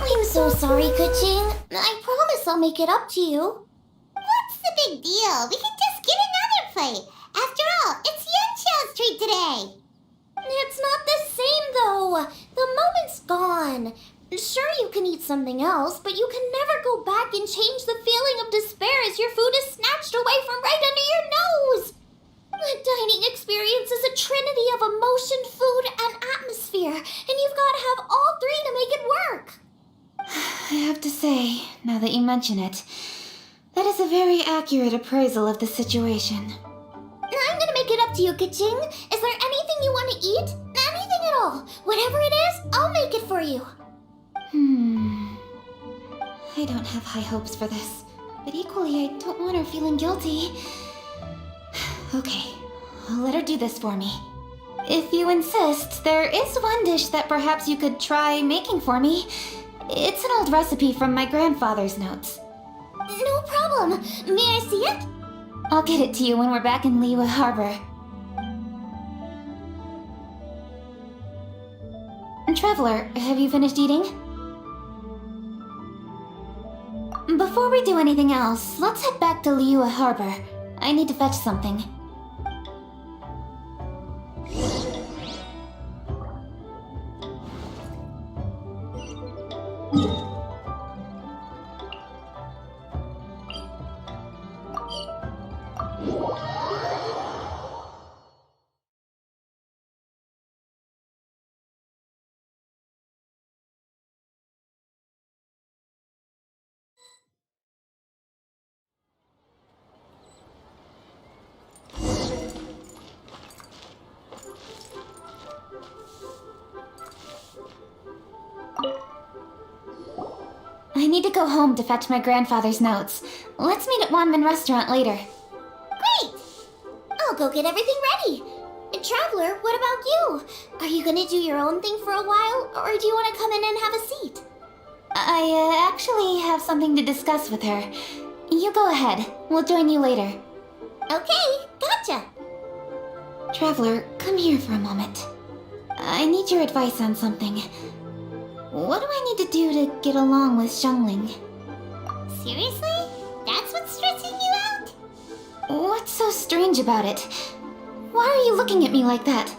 I'm so sorry, Kuching. I promise I'll make it up to you. What's the big deal? We can just get another plate. After all, it's Yin Xiao's treat today. It's not the same, though. The moment's gone. Sure, you can eat something else, but you can never go back and change the feeling of despair as your food is snatched away from right under your nose. The dining experience is a trinity of emotion, food, and atmosphere, and you've got to have all three to make it work. I have to say, now that you mention it, that is a very accurate appraisal of the situation. I'm gonna make it up to you, Kaching. Is there anything you want to eat? Anything at all. Whatever it is, I'll make it for you. I don't have high hopes for this, but equally I don't want her feeling guilty. Okay, I'll let her do this for me. If you insist, there is one dish that perhaps you could try making for me. It's an old recipe from my grandfather's notes. No problem. May I see it? I'll get it to you when we're back in Liyue Harbor. Traveler, have you finished eating? Before we do anything else, let's head back to Liyue Harbor. I need to fetch something. I need to go home to fetch my grandfather's notes. Let's meet at Wanman Restaurant later. Great! I'll go get everything ready. Traveler, what about you? Are you gonna do your own thing for a while, or do you want to come in and have a seat? I actually have something to discuss with her. You go ahead. We'll join you later. Okay, gotcha. Traveler, come here for a moment. I need your advice on something. What do I need to do to get along with Xiangling? Seriously? That's what's stressing you out? What's so strange about it? Why are you looking at me like that?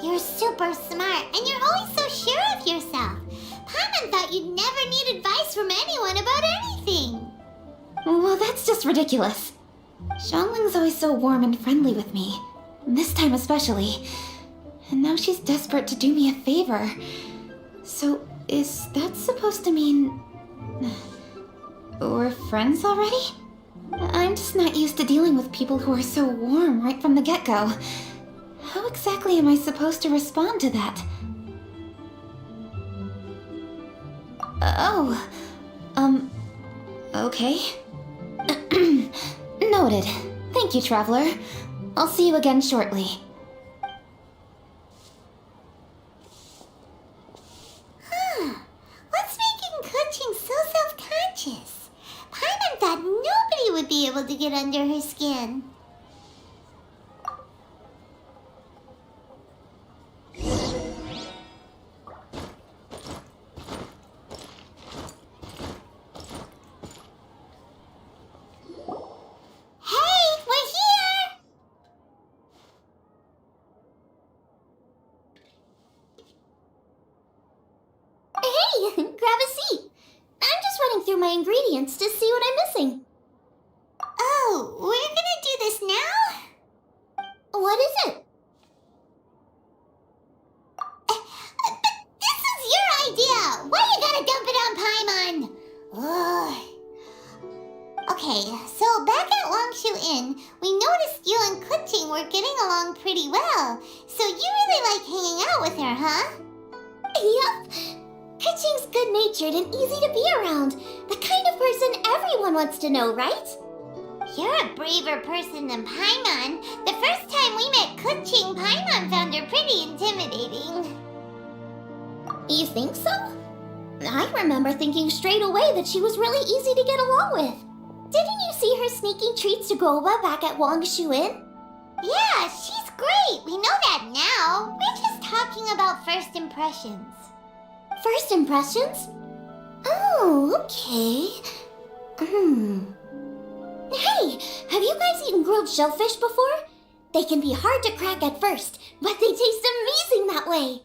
You're super smart, and you're always so sure of yourself. Paimon thought you'd never need advice from anyone about anything. Well, that's just ridiculous. Xiangling's always so warm and friendly with me. This time especially. And now she's desperate to do me a favor. So, is that supposed to mean... we're friends already? I'm just not used to dealing with people who are so warm right from the get-go. How exactly am I supposed to respond to that? Okay. Noted. Thank you, Traveler. I'll see you again shortly. be able to get under her skin. Hey, we're here! Hey, grab a seat. I'm just running through my ingredients to see what I'm missing. Oh, we're gonna do this now? What is it? But this is your idea! Why you gotta dump it on Paimon? Ugh. Okay, so back at Wangshu Inn, we noticed you and Kuching were getting along pretty well. So you really like hanging out with her, huh? Yup. Kuching's good-natured and easy to be around. The kind of person everyone wants to know, right? You're a braver person than Paimon. The first time we met Kuching, Paimon found her pretty intimidating. You think so? I remember thinking straight away that she was really easy to get along with. Didn't you see her sneaking treats to Goba back at Wangshu Inn? Yeah, she's great. We know that now. We're just talking about first impressions. First impressions? Oh, okay. Hey, have you guys eaten grilled shellfish before? They can be hard to crack at first, but they taste amazing that way.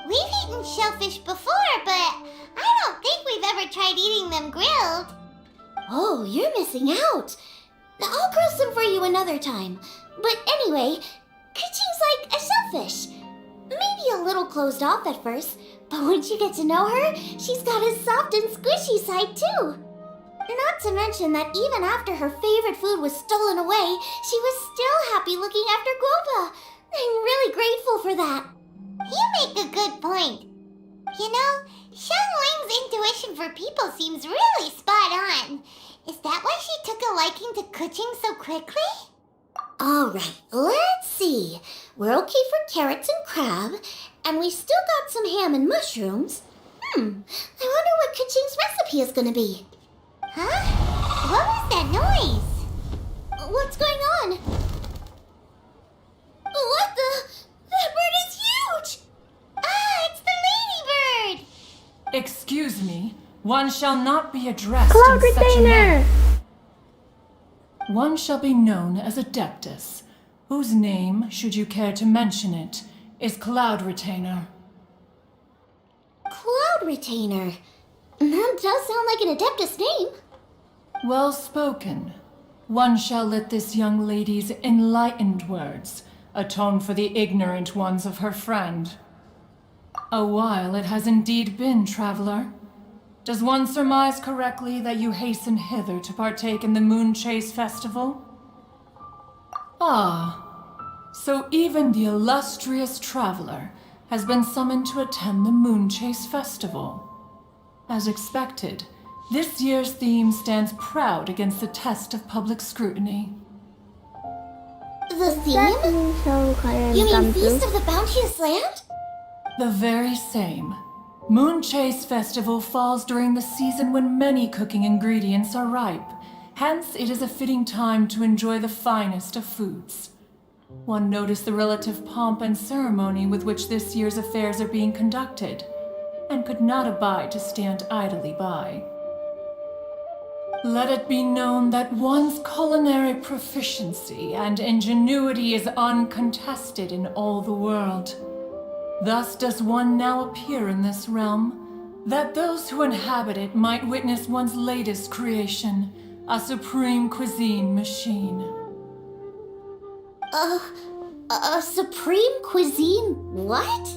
We've eaten shellfish before, but I don't think we've ever tried eating them grilled. Oh, you're missing out. I'll grill some for you another time. But anyway, Kuching's like a shellfish. Maybe a little closed off at first, but once you get to know her, she's got a soft and squishy side too. Not to mention that even after her favorite food was stolen away, she was still happy looking after Goba. I'm really grateful for that. You make a good point. You know, Xiangling's intuition for people seems really spot on. Is that why she took a liking to Kuching so quickly? Alright, let's see. We're okay for carrots and crab, and we still got some ham and mushrooms. I wonder what Kuching's recipe is gonna be. Huh? What was that noise? What's going on? What the? That bird is huge! Ah, it's the ladybird! Excuse me, one shall not be addressed Cloud in such a Retainer! manner. One shall be known as Adeptus, whose name, should you care to mention it, is Cloud Retainer. Cloud Retainer. That does sound like an Adeptus name. Well spoken. One shall let this young lady's enlightened words atone for the ignorant ones of her friend. A while it has indeed been, traveler. Does one surmise correctly that you hasten hither to partake in the MoonChase festival? Ah, so even the illustrious traveler has been summoned to attend the MoonChase festival. As expected, this year's theme stands proud against the test of public scrutiny. The That theme? means so You mean come Feast true. of the Bounteous Land? The very same. MoonChase Festival falls during the season when many cooking ingredients are ripe. Hence, it is a fitting time to enjoy the finest of foods. One noticed the relative pomp and ceremony with which this year's affairs are being conducted, and could not abide to stand idly by. Let it be known that one's culinary proficiency and ingenuity is uncontested in all the world. Thus does one now appear in this realm, that those who inhabit it might witness one's latest creation, a supreme cuisine machine. A supreme cuisine what?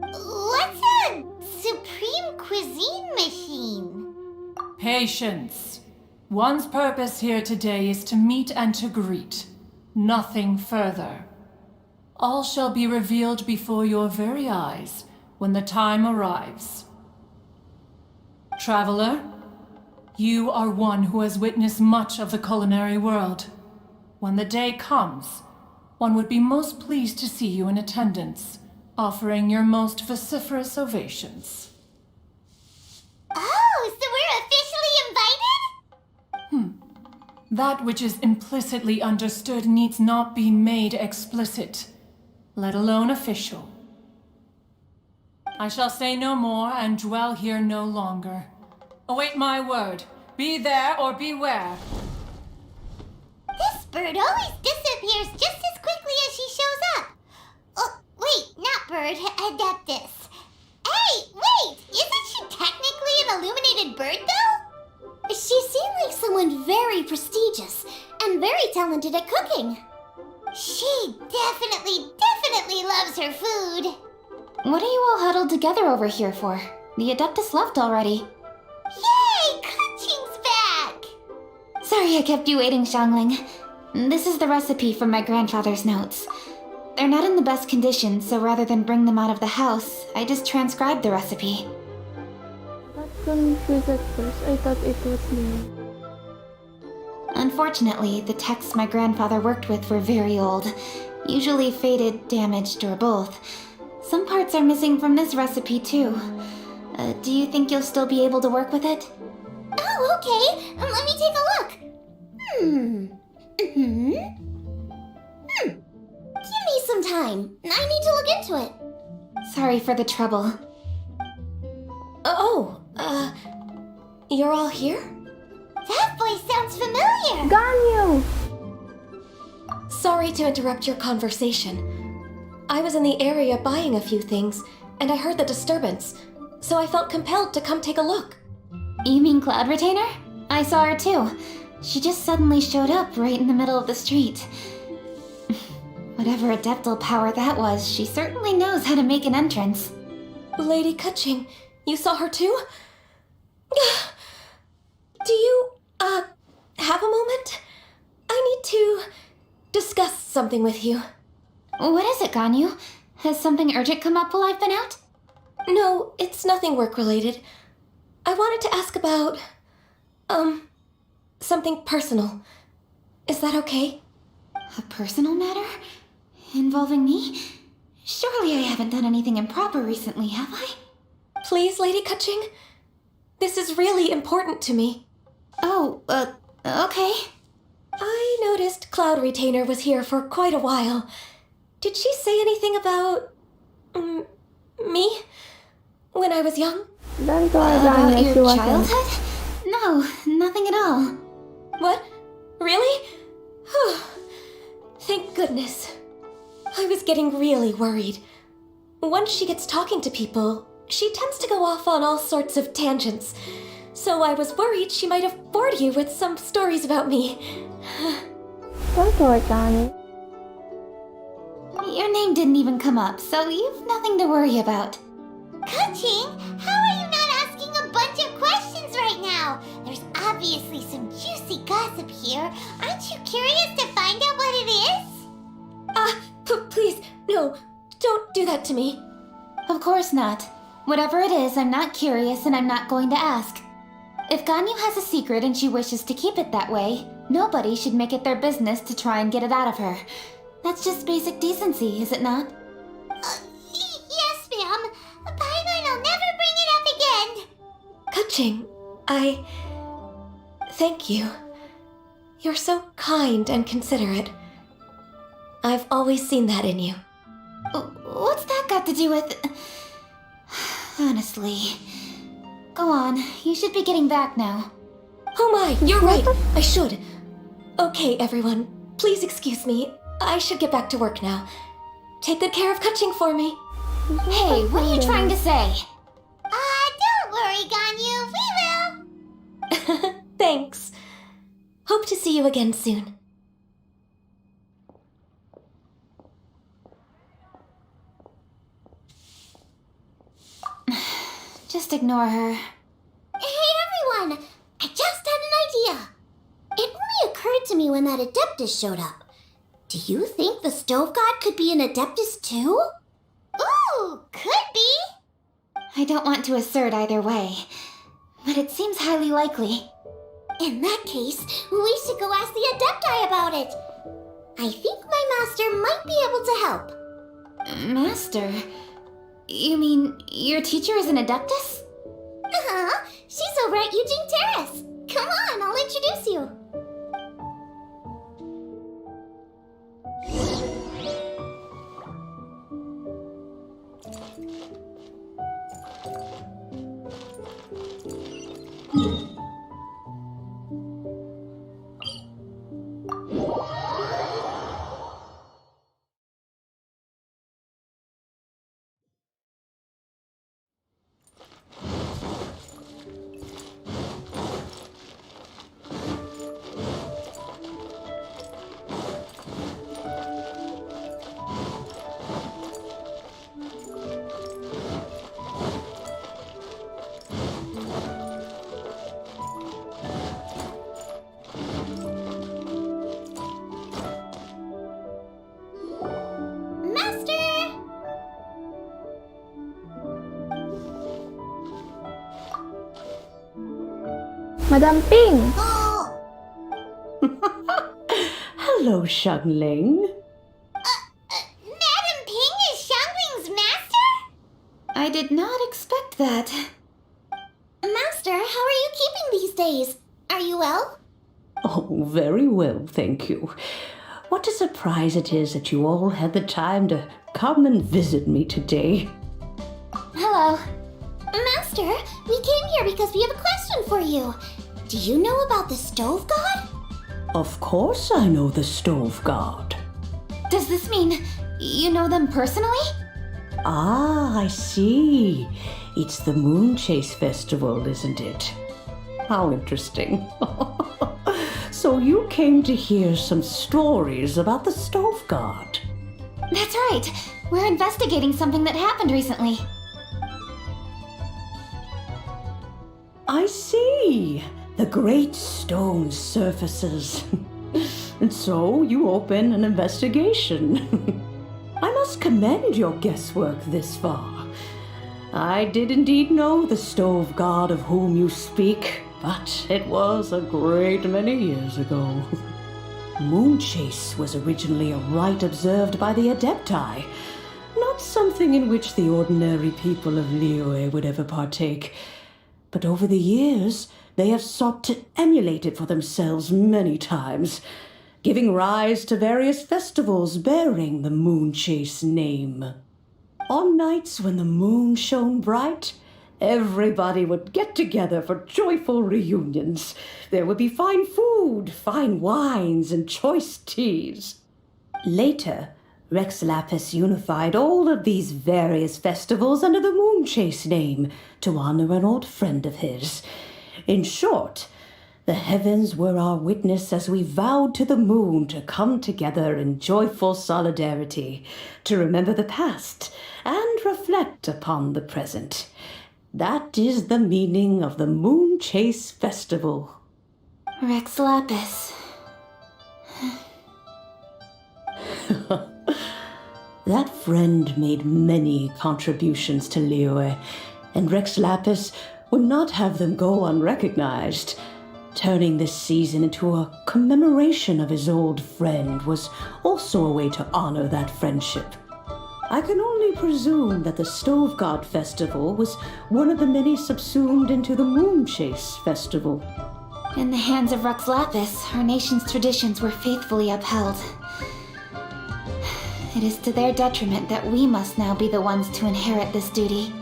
What's a supreme cuisine machine? Patience. One's purpose here today is to meet and to greet. Nothing further. All shall be revealed before your very eyes when the time arrives. Traveler, you are one who has witnessed much of the culinary world. When the day comes, one would be most pleased to see you in attendance, offering your most vociferous ovations. Oh, so we're officially invited? That which is implicitly understood needs not be made explicit, let alone official. I shall say no more and dwell here no longer. Await my word. Be there or beware. This bird always disappears just as quickly as she shows up. Oh, wait, not bird, Adeptus. Hey, wait! Isn't she technically an illuminated bird, though? She seemed like someone very prestigious and very talented at cooking. She definitely loves her food. What are you all huddled together over here for? The Adeptus left already. Yay! Kaching's back! Sorry I kept you waiting, Xiangling. This is the recipe from my grandfather's notes. They're not in the best condition, so rather than bring them out of the house, I just transcribed the recipe. I got confused at first. I thought it was me. Unfortunately, the texts my grandfather worked with were very old. Usually faded, damaged, or both. Some parts are missing from this recipe, too. Do you think you'll still be able to work with it? Oh, okay. Let me take a look. Give me some time. I need to look into it. Sorry for the trouble. You're all here? That voice sounds familiar. Ganyu! Sorry to interrupt your conversation. I was in the area buying a few things, and I heard the disturbance, so I felt compelled to come take a look. You mean Cloud Retainer? I saw her too. She just suddenly showed up right in the middle of the street. Whatever adeptal power that was, she certainly knows how to make an entrance. Lady Kaching, you saw her too? Do you, have a moment? I need to discuss something with you. What is it, Ganyu? Has something urgent come up while I've been out? No, it's nothing work-related. I wanted to ask about, something personal. Is that okay? A personal matter? Involving me? Surely I haven't done anything improper recently, have I? Please, Lady Kaching? This is really important to me. Oh, okay. I noticed Cloud Retainer was here for quite a while. Did she say anything about... me? When I was young? Don't worry, About Ganyu, she your wasn't. childhood? No, nothing at all. What? Really? Thank goodness. I was getting really worried. Once she gets talking to people, she tends to go off on all sorts of tangents. So I was worried she might have bored you with some stories about me. Don't worry, Ganyu. Your name didn't even come up, so you've nothing to worry about. Kaching, how are you not asking a bunch of questions right now? There's obviously some juicy gossip here. Aren't you curious to find out what it is? Please, no, don't do that to me. Of course not. Whatever it is, I'm not curious and I'm not going to ask. If Ganyu has a secret and she wishes to keep it that way, nobody should make it their business to try and get it out of her. That's just basic decency, is it not? Yes, ma'am. Paimon will never bring it up again. Kaching, thank you. You're so kind and considerate. I've always seen that in you. What's that got to do with... Honestly. Go on, you should be getting back now. Oh my, you're right. I should. Okay, everyone. Please excuse me. I should get back to work now. Take good care of Kaching for me. Hey, what are you trying to say? Don't worry, Ganyu. We will. Thanks. Hope to see you again soon. Just ignore her. Hey, everyone! I just had an idea. It only occurred to me when that Adeptus showed up. Do you think the Stove God could be an Adeptus too? Ooh, could be. I don't want to assert either way, but it seems highly likely. In that case, we should go ask the Adepti about it. I think my master might be able to help. Master? You mean your teacher is an Adeptus? She's over at Eugene Terrace. Come on, I'll introduce you. Madam Ping. Hello, Xiangling. Madam Ping is Xiangling's master? I did not expect that. Master, how are you keeping these days? Are you well? Oh, very well, thank you. What a surprise it is that you all had the time to come and visit me today. Hello. Master, we came here because we have a question for you. Do you know about the Stove God? Of course I know the Stove God. Does this mean you know them personally? Ah, I see. It's the MoonChase festival, isn't it? How interesting. So you came to hear some stories about the Stove God. That's right. We're investigating something that happened recently. I see. The great stone surfaces. And so you open an investigation. I must commend your guesswork this far. I did indeed know the Stove God of whom you speak, but it was a great many years ago. MoonChase was originally a rite observed by the Adepti, not something in which the ordinary people of Liyue would ever partake. But over the years, they have sought to emulate it for themselves many times, giving rise to various festivals bearing the MoonChase name. On nights when the moon shone bright, everybody would get together for joyful reunions. There would be fine food, fine wines, and choice teas. Later, Rex Lapis unified all of these various festivals under the MoonChase name to honor an old friend of his. In short, the heavens were our witness as we vowed to the moon to come together in joyful solidarity, to remember the past and reflect upon the present. That is the meaning of the MoonChase Festival. Rex Lapis. That friend made many contributions to Liyue, and Rex Lapis would not have them go unrecognized. Turning this season into a commemoration of his old friend was also a way to honor that friendship. I can only presume that the Stove God Festival was one of the many subsumed into the MoonChase Festival. In the hands of Rex Lapis, our nation's traditions were faithfully upheld. It is to their detriment that we must now be the ones to inherit this duty.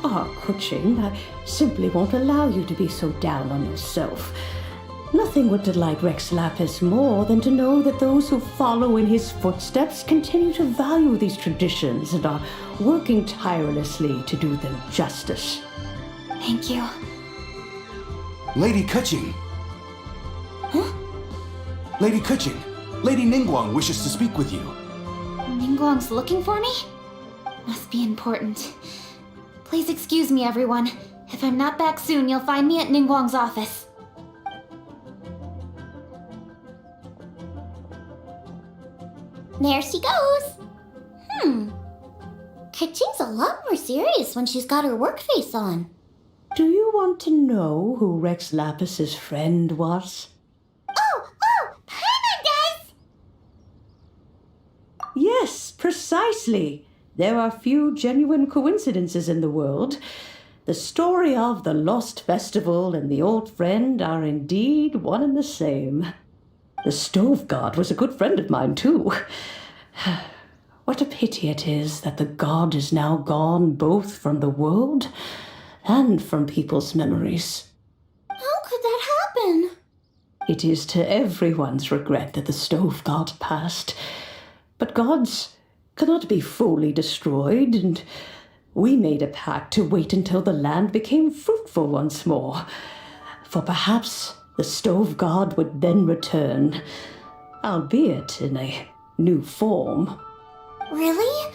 Ah, Kuching, I simply won't allow you to be so down on yourself. Nothing would delight Rex Lapis more than to know that those who follow in his footsteps continue to value these traditions and are working tirelessly to do them justice. Thank you. Lady Kuching! Huh? Lady Kuching, Lady Ningguang wishes to speak with you. Ningguang's looking for me? Must be important. Please excuse me, everyone. If I'm not back soon, you'll find me at Ningguang's office. There she goes. Kuching's a lot more serious when she's got her work face on. Do you want to know who Rex Lapis's friend was? Paimon does! Yes, precisely. There are few genuine coincidences in the world. The story of the Lost Festival and the old friend are indeed one and the same. The Stove God was a good friend of mine, too. What a pity it is that the god is now gone both from the world and from people's memories. How could that happen? It is to everyone's regret that the Stove God passed. But gods cannot be fully destroyed, and we made a pact to wait until the land became fruitful once more. For perhaps the Stove God would then return, albeit in a new form. Really?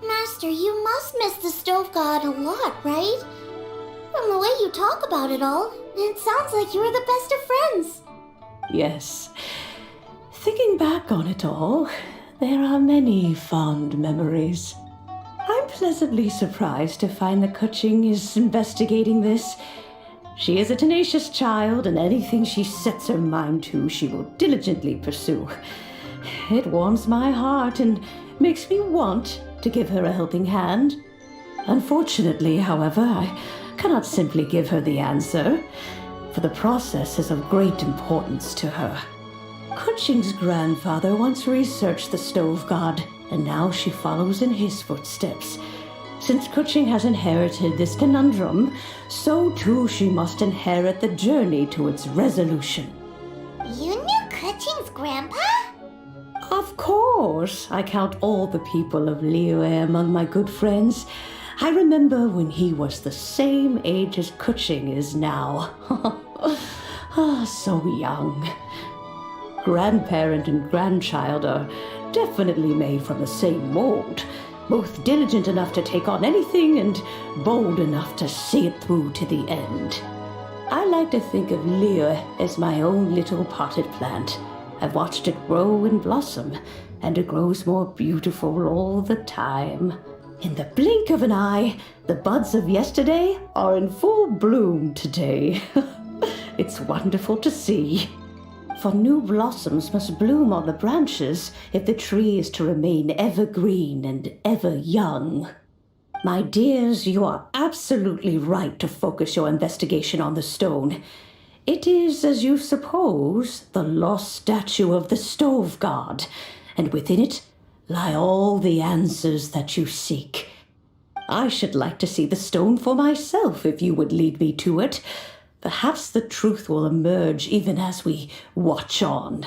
Master, you must miss the Stove God a lot, right? From the way you talk about it all, it sounds like you were the best of friends. Yes. Thinking back on it all, there are many fond memories. I'm pleasantly surprised to find that Kuching is investigating this. She is a tenacious child, and anything she sets her mind to, she will diligently pursue. It warms my heart and makes me want to give her a helping hand. Unfortunately, however, I cannot simply give her the answer, for the process is of great importance to her. Kuching's grandfather once researched the stove god, and now she follows in his footsteps. Since Kuching has inherited this conundrum, so too she must inherit the journey to its resolution. You knew Kuching's grandpa? Of course, I count all the people of Liyue among my good friends. I remember when he was the same age as Kuching is now. So young. Grandparent and grandchild are definitely made from the same mold. Both diligent enough to take on anything and bold enough to see it through to the end. I like to think of Liyue as my own little potted plant. I've watched it grow and blossom, and it grows more beautiful all the time. In the blink of an eye, the buds of yesterday are in full bloom today. It's wonderful to see. For new blossoms must bloom on the branches if the tree is to remain evergreen and ever young. My dears, you are absolutely right to focus your investigation on the stone. It is, as you suppose, the lost statue of the stove god, and within it lie all the answers that you seek. I should like to see the stone for myself if you would lead me to it. Perhaps the truth will emerge even as we watch on.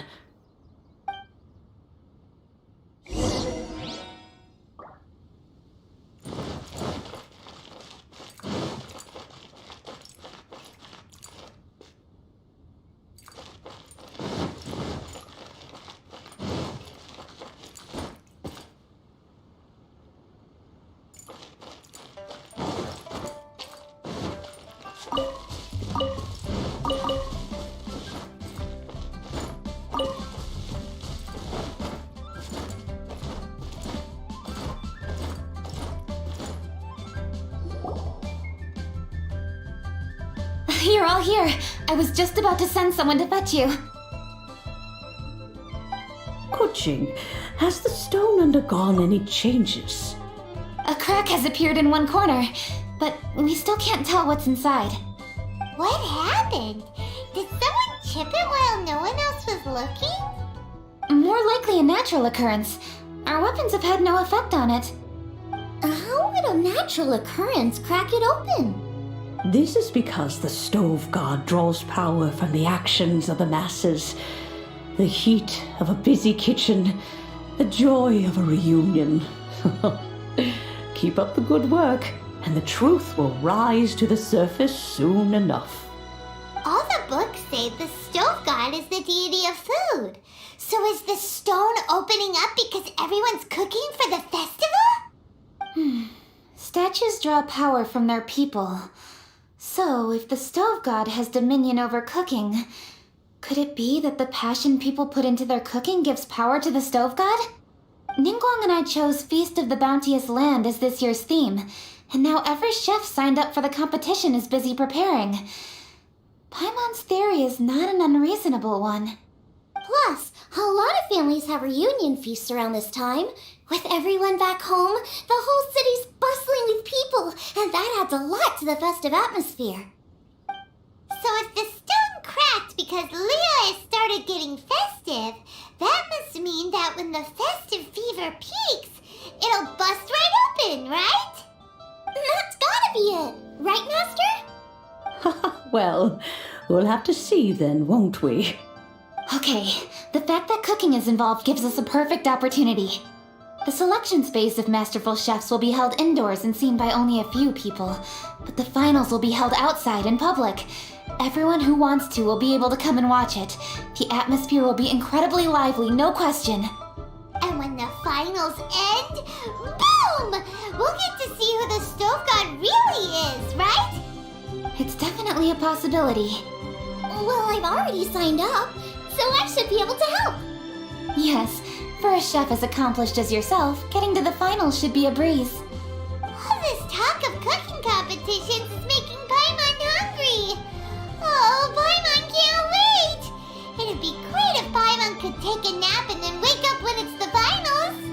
You're all here. I was just about to send someone to fetch you. Kuching, has the stone undergone any changes? A crack has appeared in one corner, but we still can't tell what's inside. What happened? Did someone chip it while no one else was looking? More likely a natural occurrence. Our weapons have had no effect on it. How would a natural occurrence crack it open? This is because the stove god draws power from the actions of the masses. The heat of a busy kitchen, the joy of a reunion. Keep up the good work, and the truth will rise to the surface soon enough. All the books say the stove god is the deity of food. So is the stone opening up because everyone's cooking for the festival? Statues draw power from their people. So, if the stove god has dominion over cooking, could it be that the passion people put into their cooking gives power to the stove god? Ningguang and I chose Feast of the Bounteous Land as this year's theme, and now every chef signed up for the competition is busy preparing. Paimon's theory is not an unreasonable one. Plus, a lot of families have reunion feasts around this time. With everyone back home, the whole city's bustling with people, and that adds a lot to the festive atmosphere. So if the stone cracked because Liyue started getting festive, that must mean that when the festive fever peaks, it'll bust right open, right? That's gotta be it, right, Master? Well, we'll have to see then, won't we? Okay, the fact that cooking is involved gives us a perfect opportunity. The selection space of masterful chefs will be held indoors and seen by only a few people, but the finals will be held outside in public. Everyone who wants to will be able to come and watch it. The atmosphere will be incredibly lively, no question. And when the finals end, boom! We'll get to see who the stove god really is, right? It's definitely a possibility. Well, I've already signed up, so I should be able to help. Yes, for a chef as accomplished as yourself, getting to the finals should be a breeze. competitions is making Paimon hungry. Oh, Paimon can't wait! It'd be great if Paimon could take a nap and then wake up when it's the finals.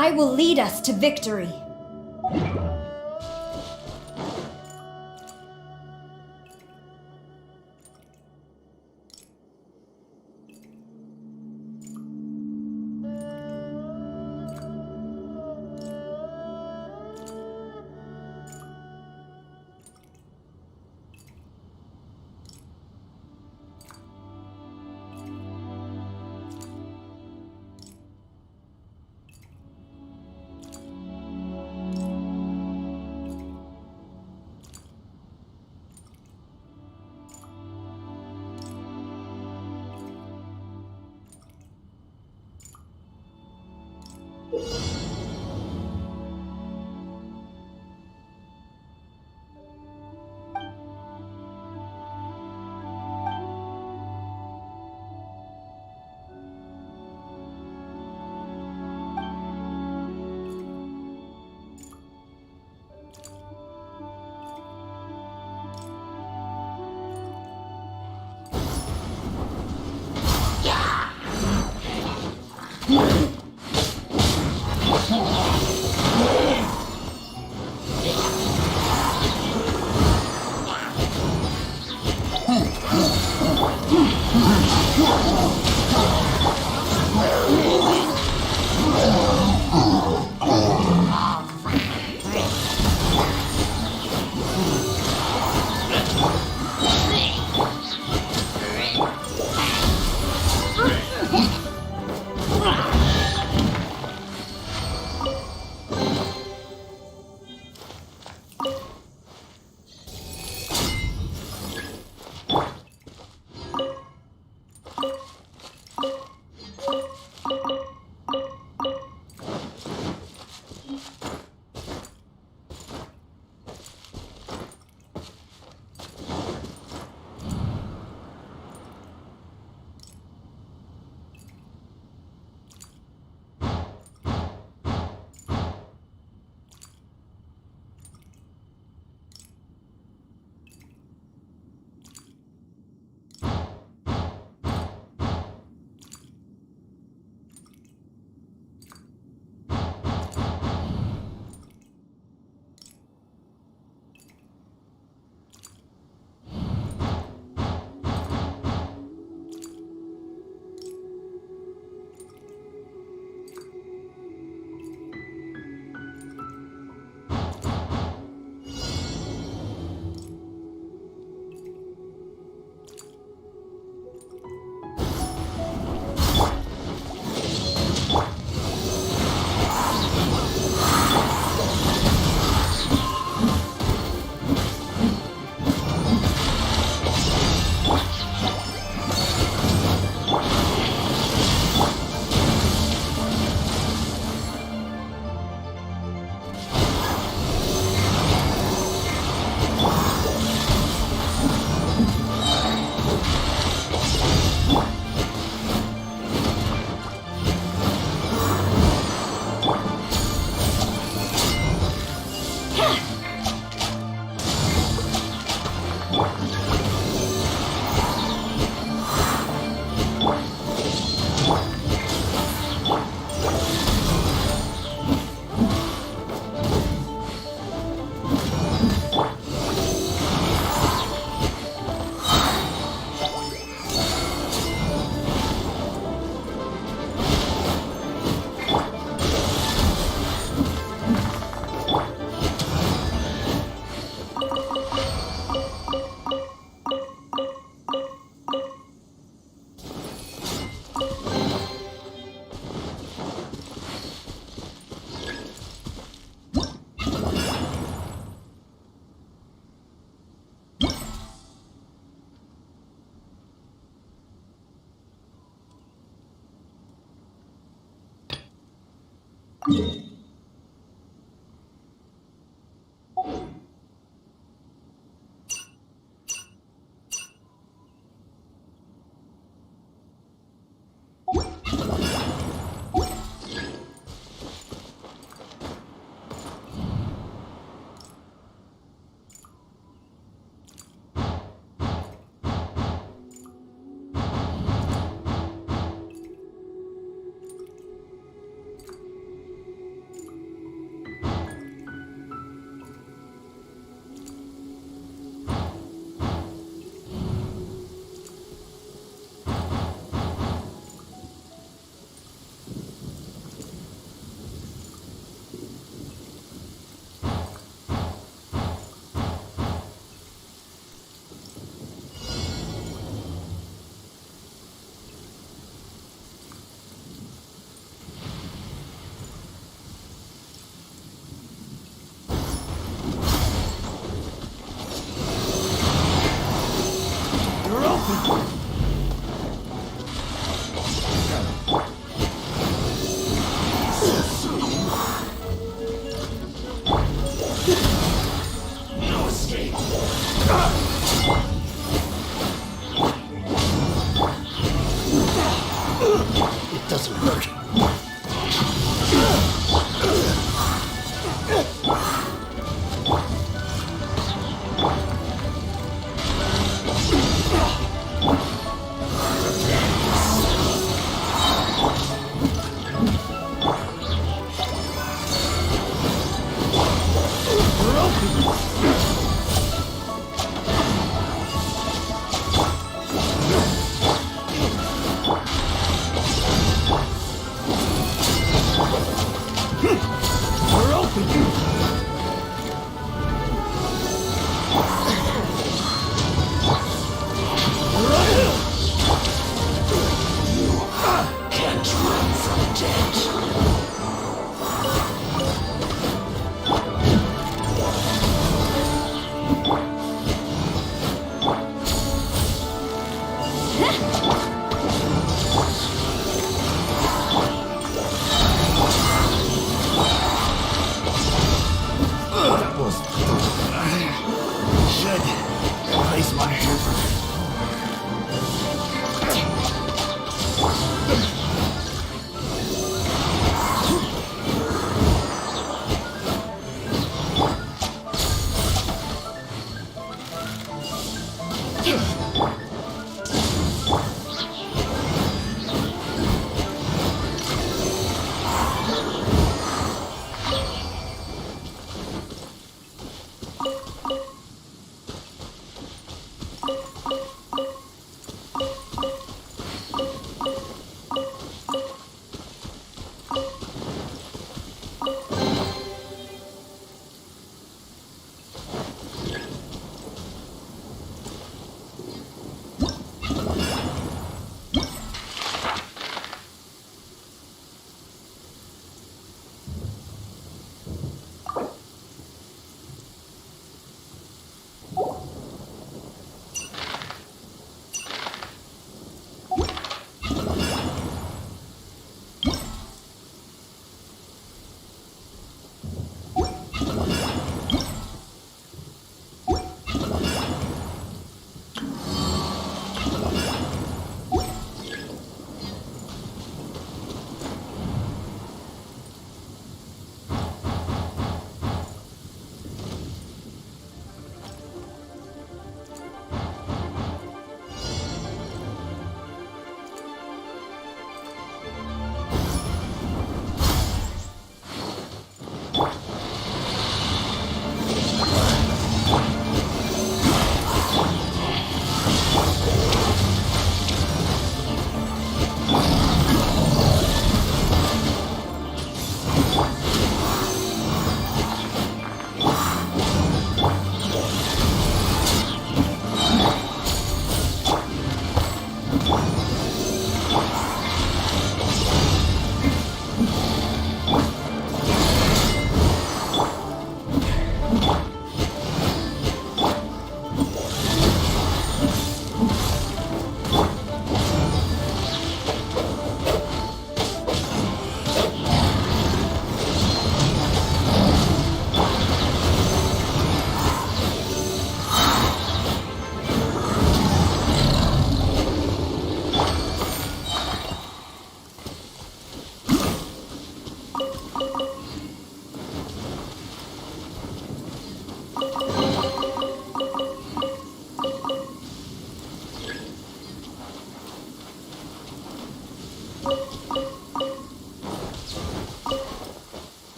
I will lead us to victory.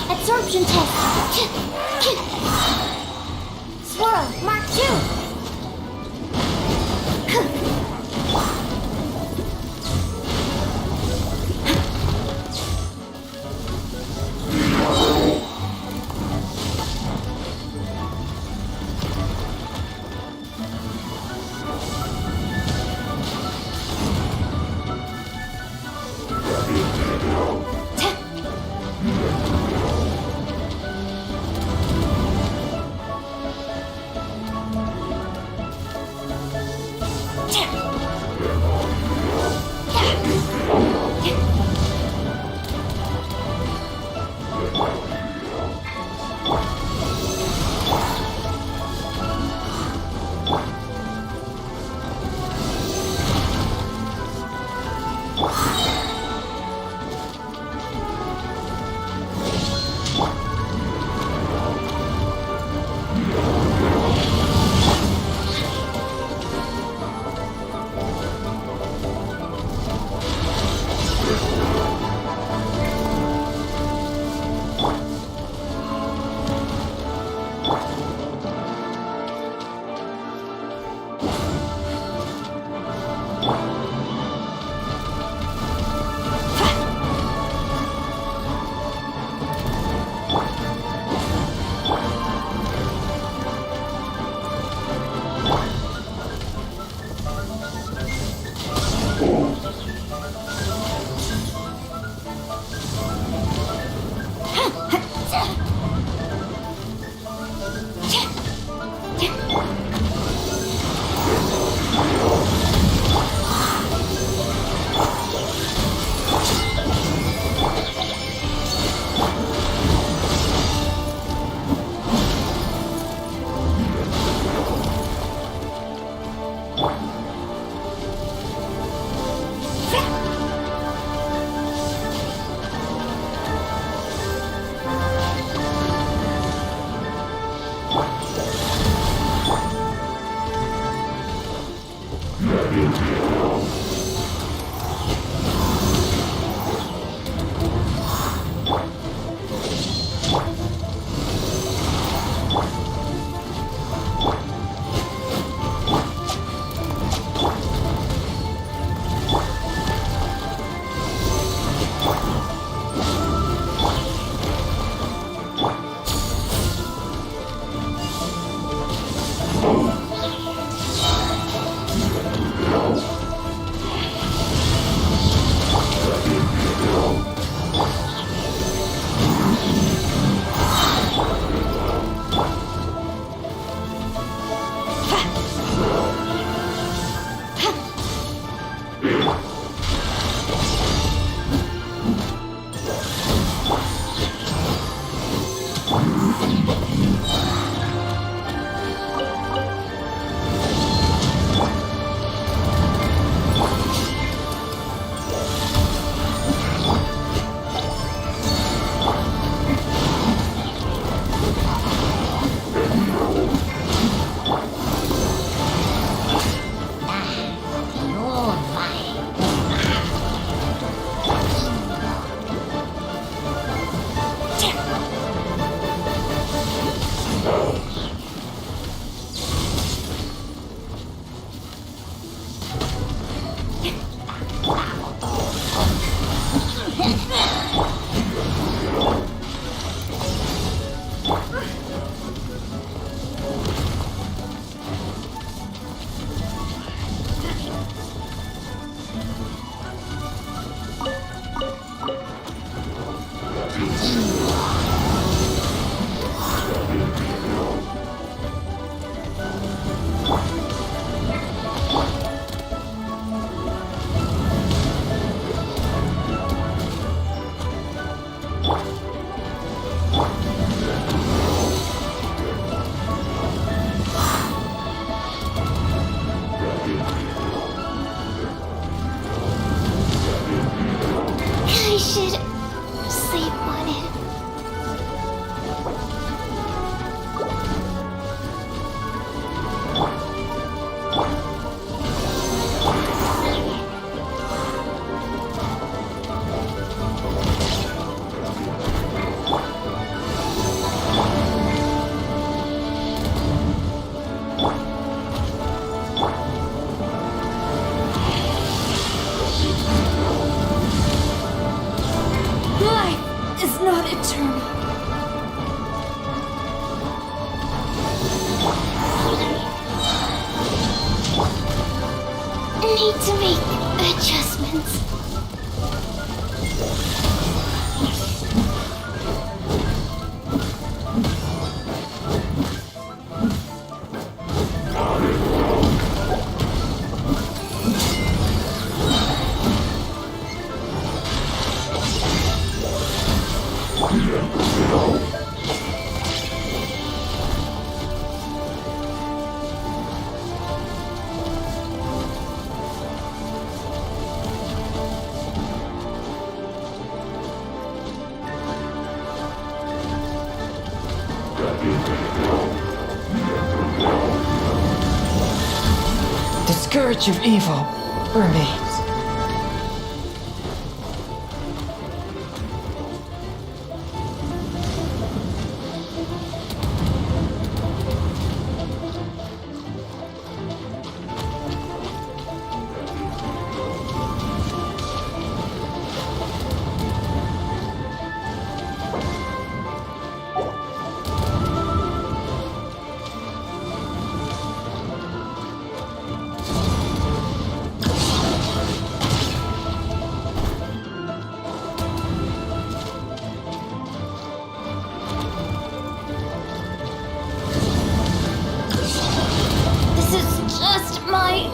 Absorption test. Swirl, Mark 2. need to make adjustments. The scourge of evil remains. This is just my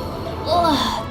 luck.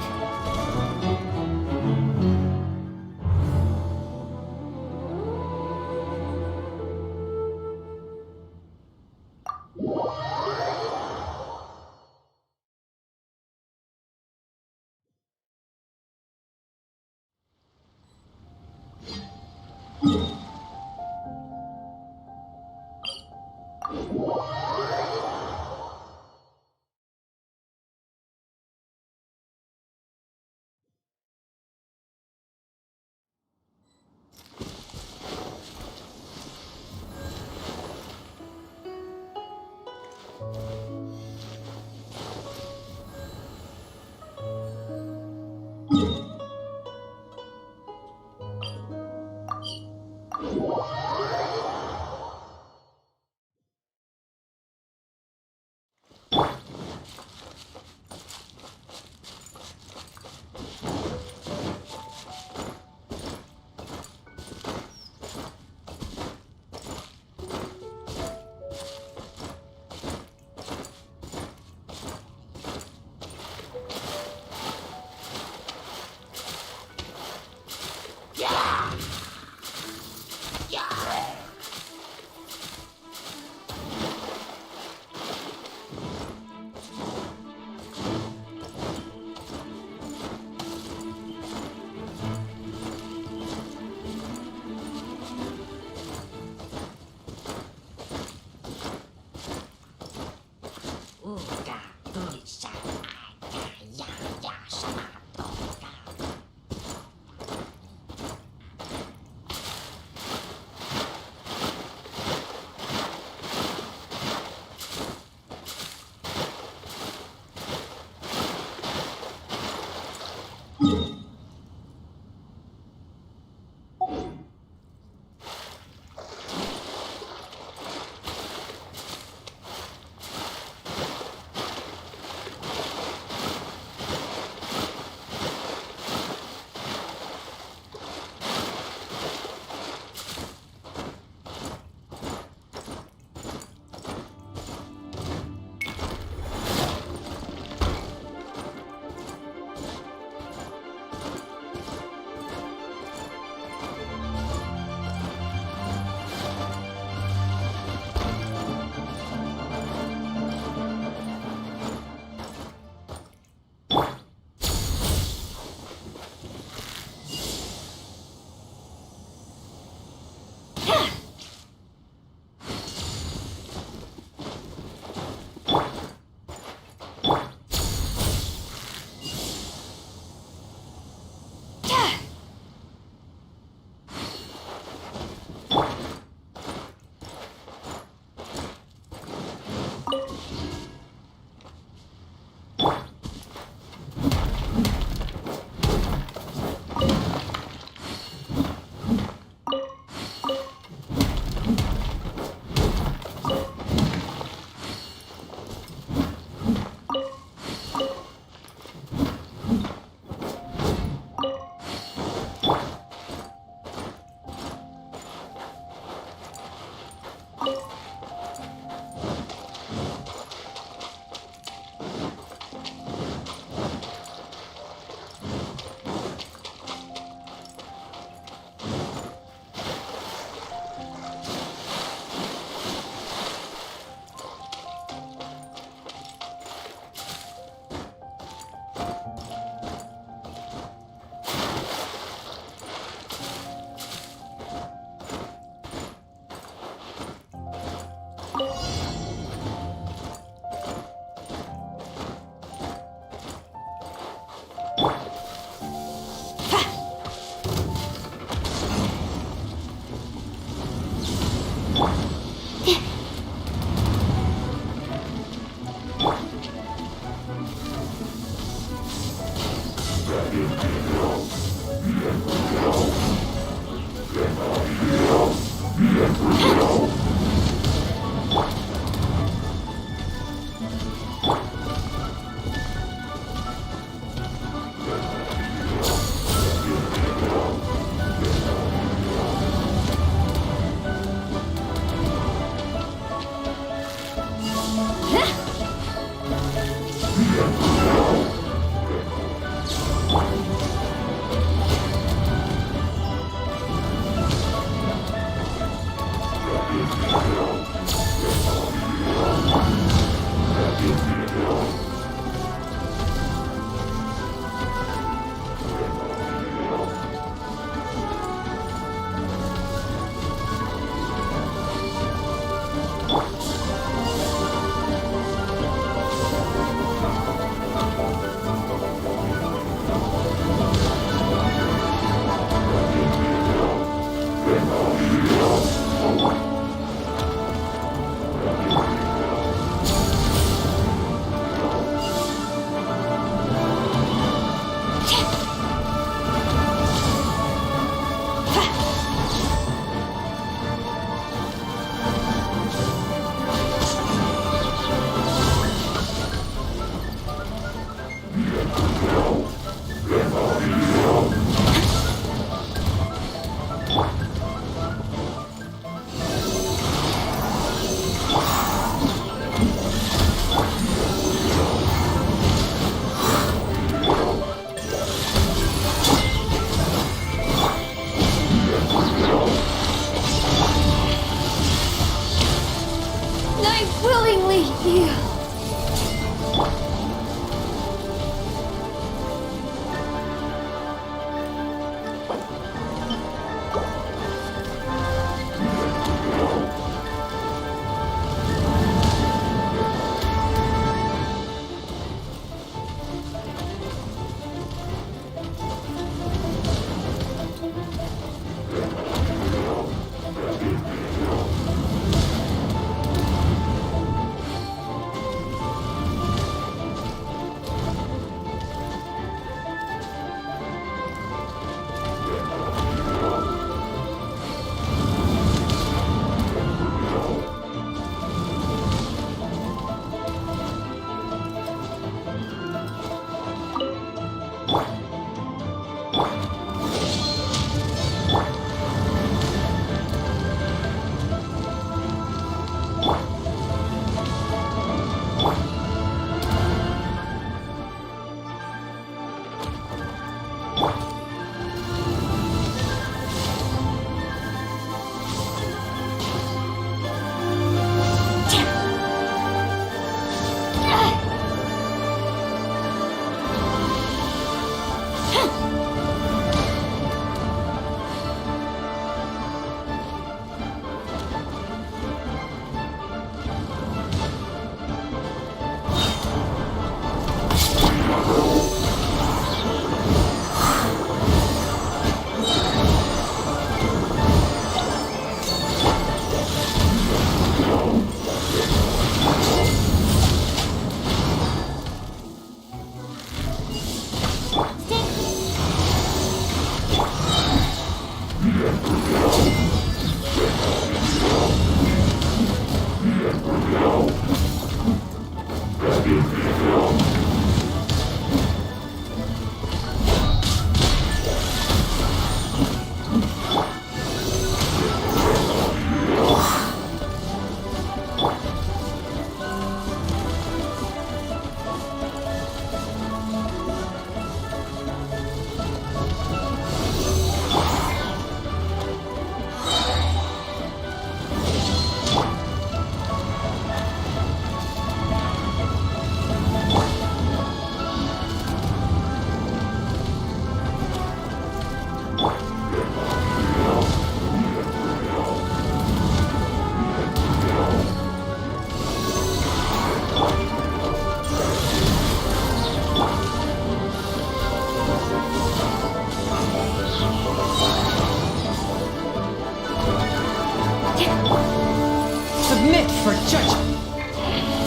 Submit for judgment.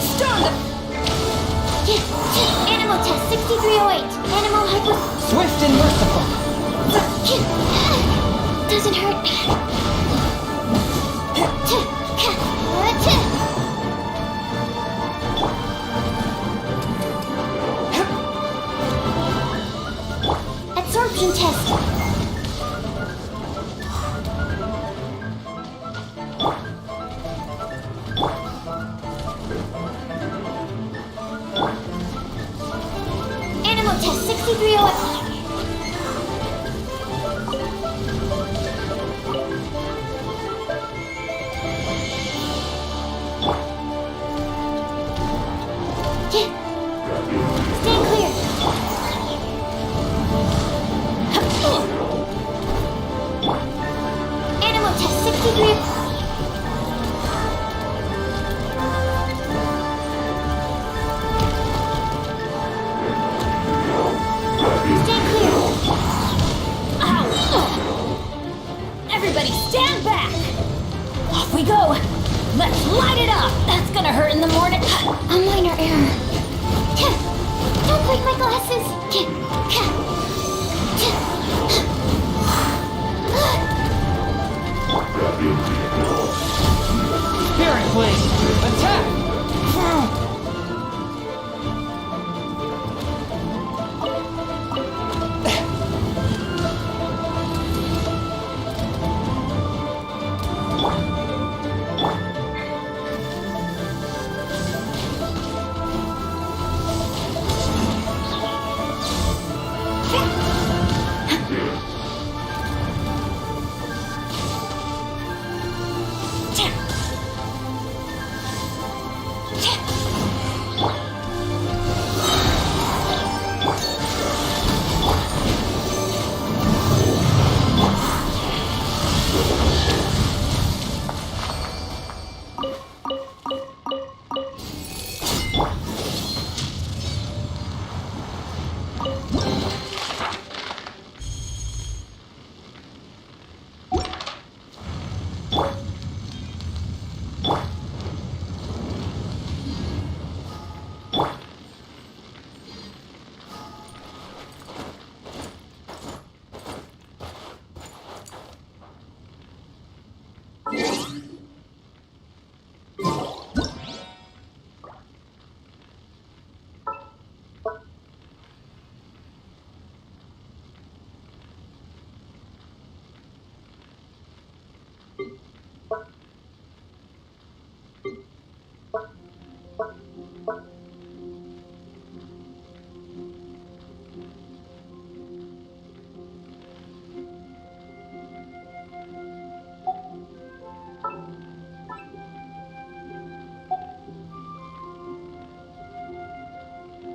Stand! Animal test 6308. Animal hypo. Swift and merciful. Doesn't hurt. Stay clear. Animal test 63. Stay clear. Ow! Everybody stand back! Off we go! Let's light it up! That's gonna hurt in the morning. A minor error. Don't break my glasses. Spirit Blade!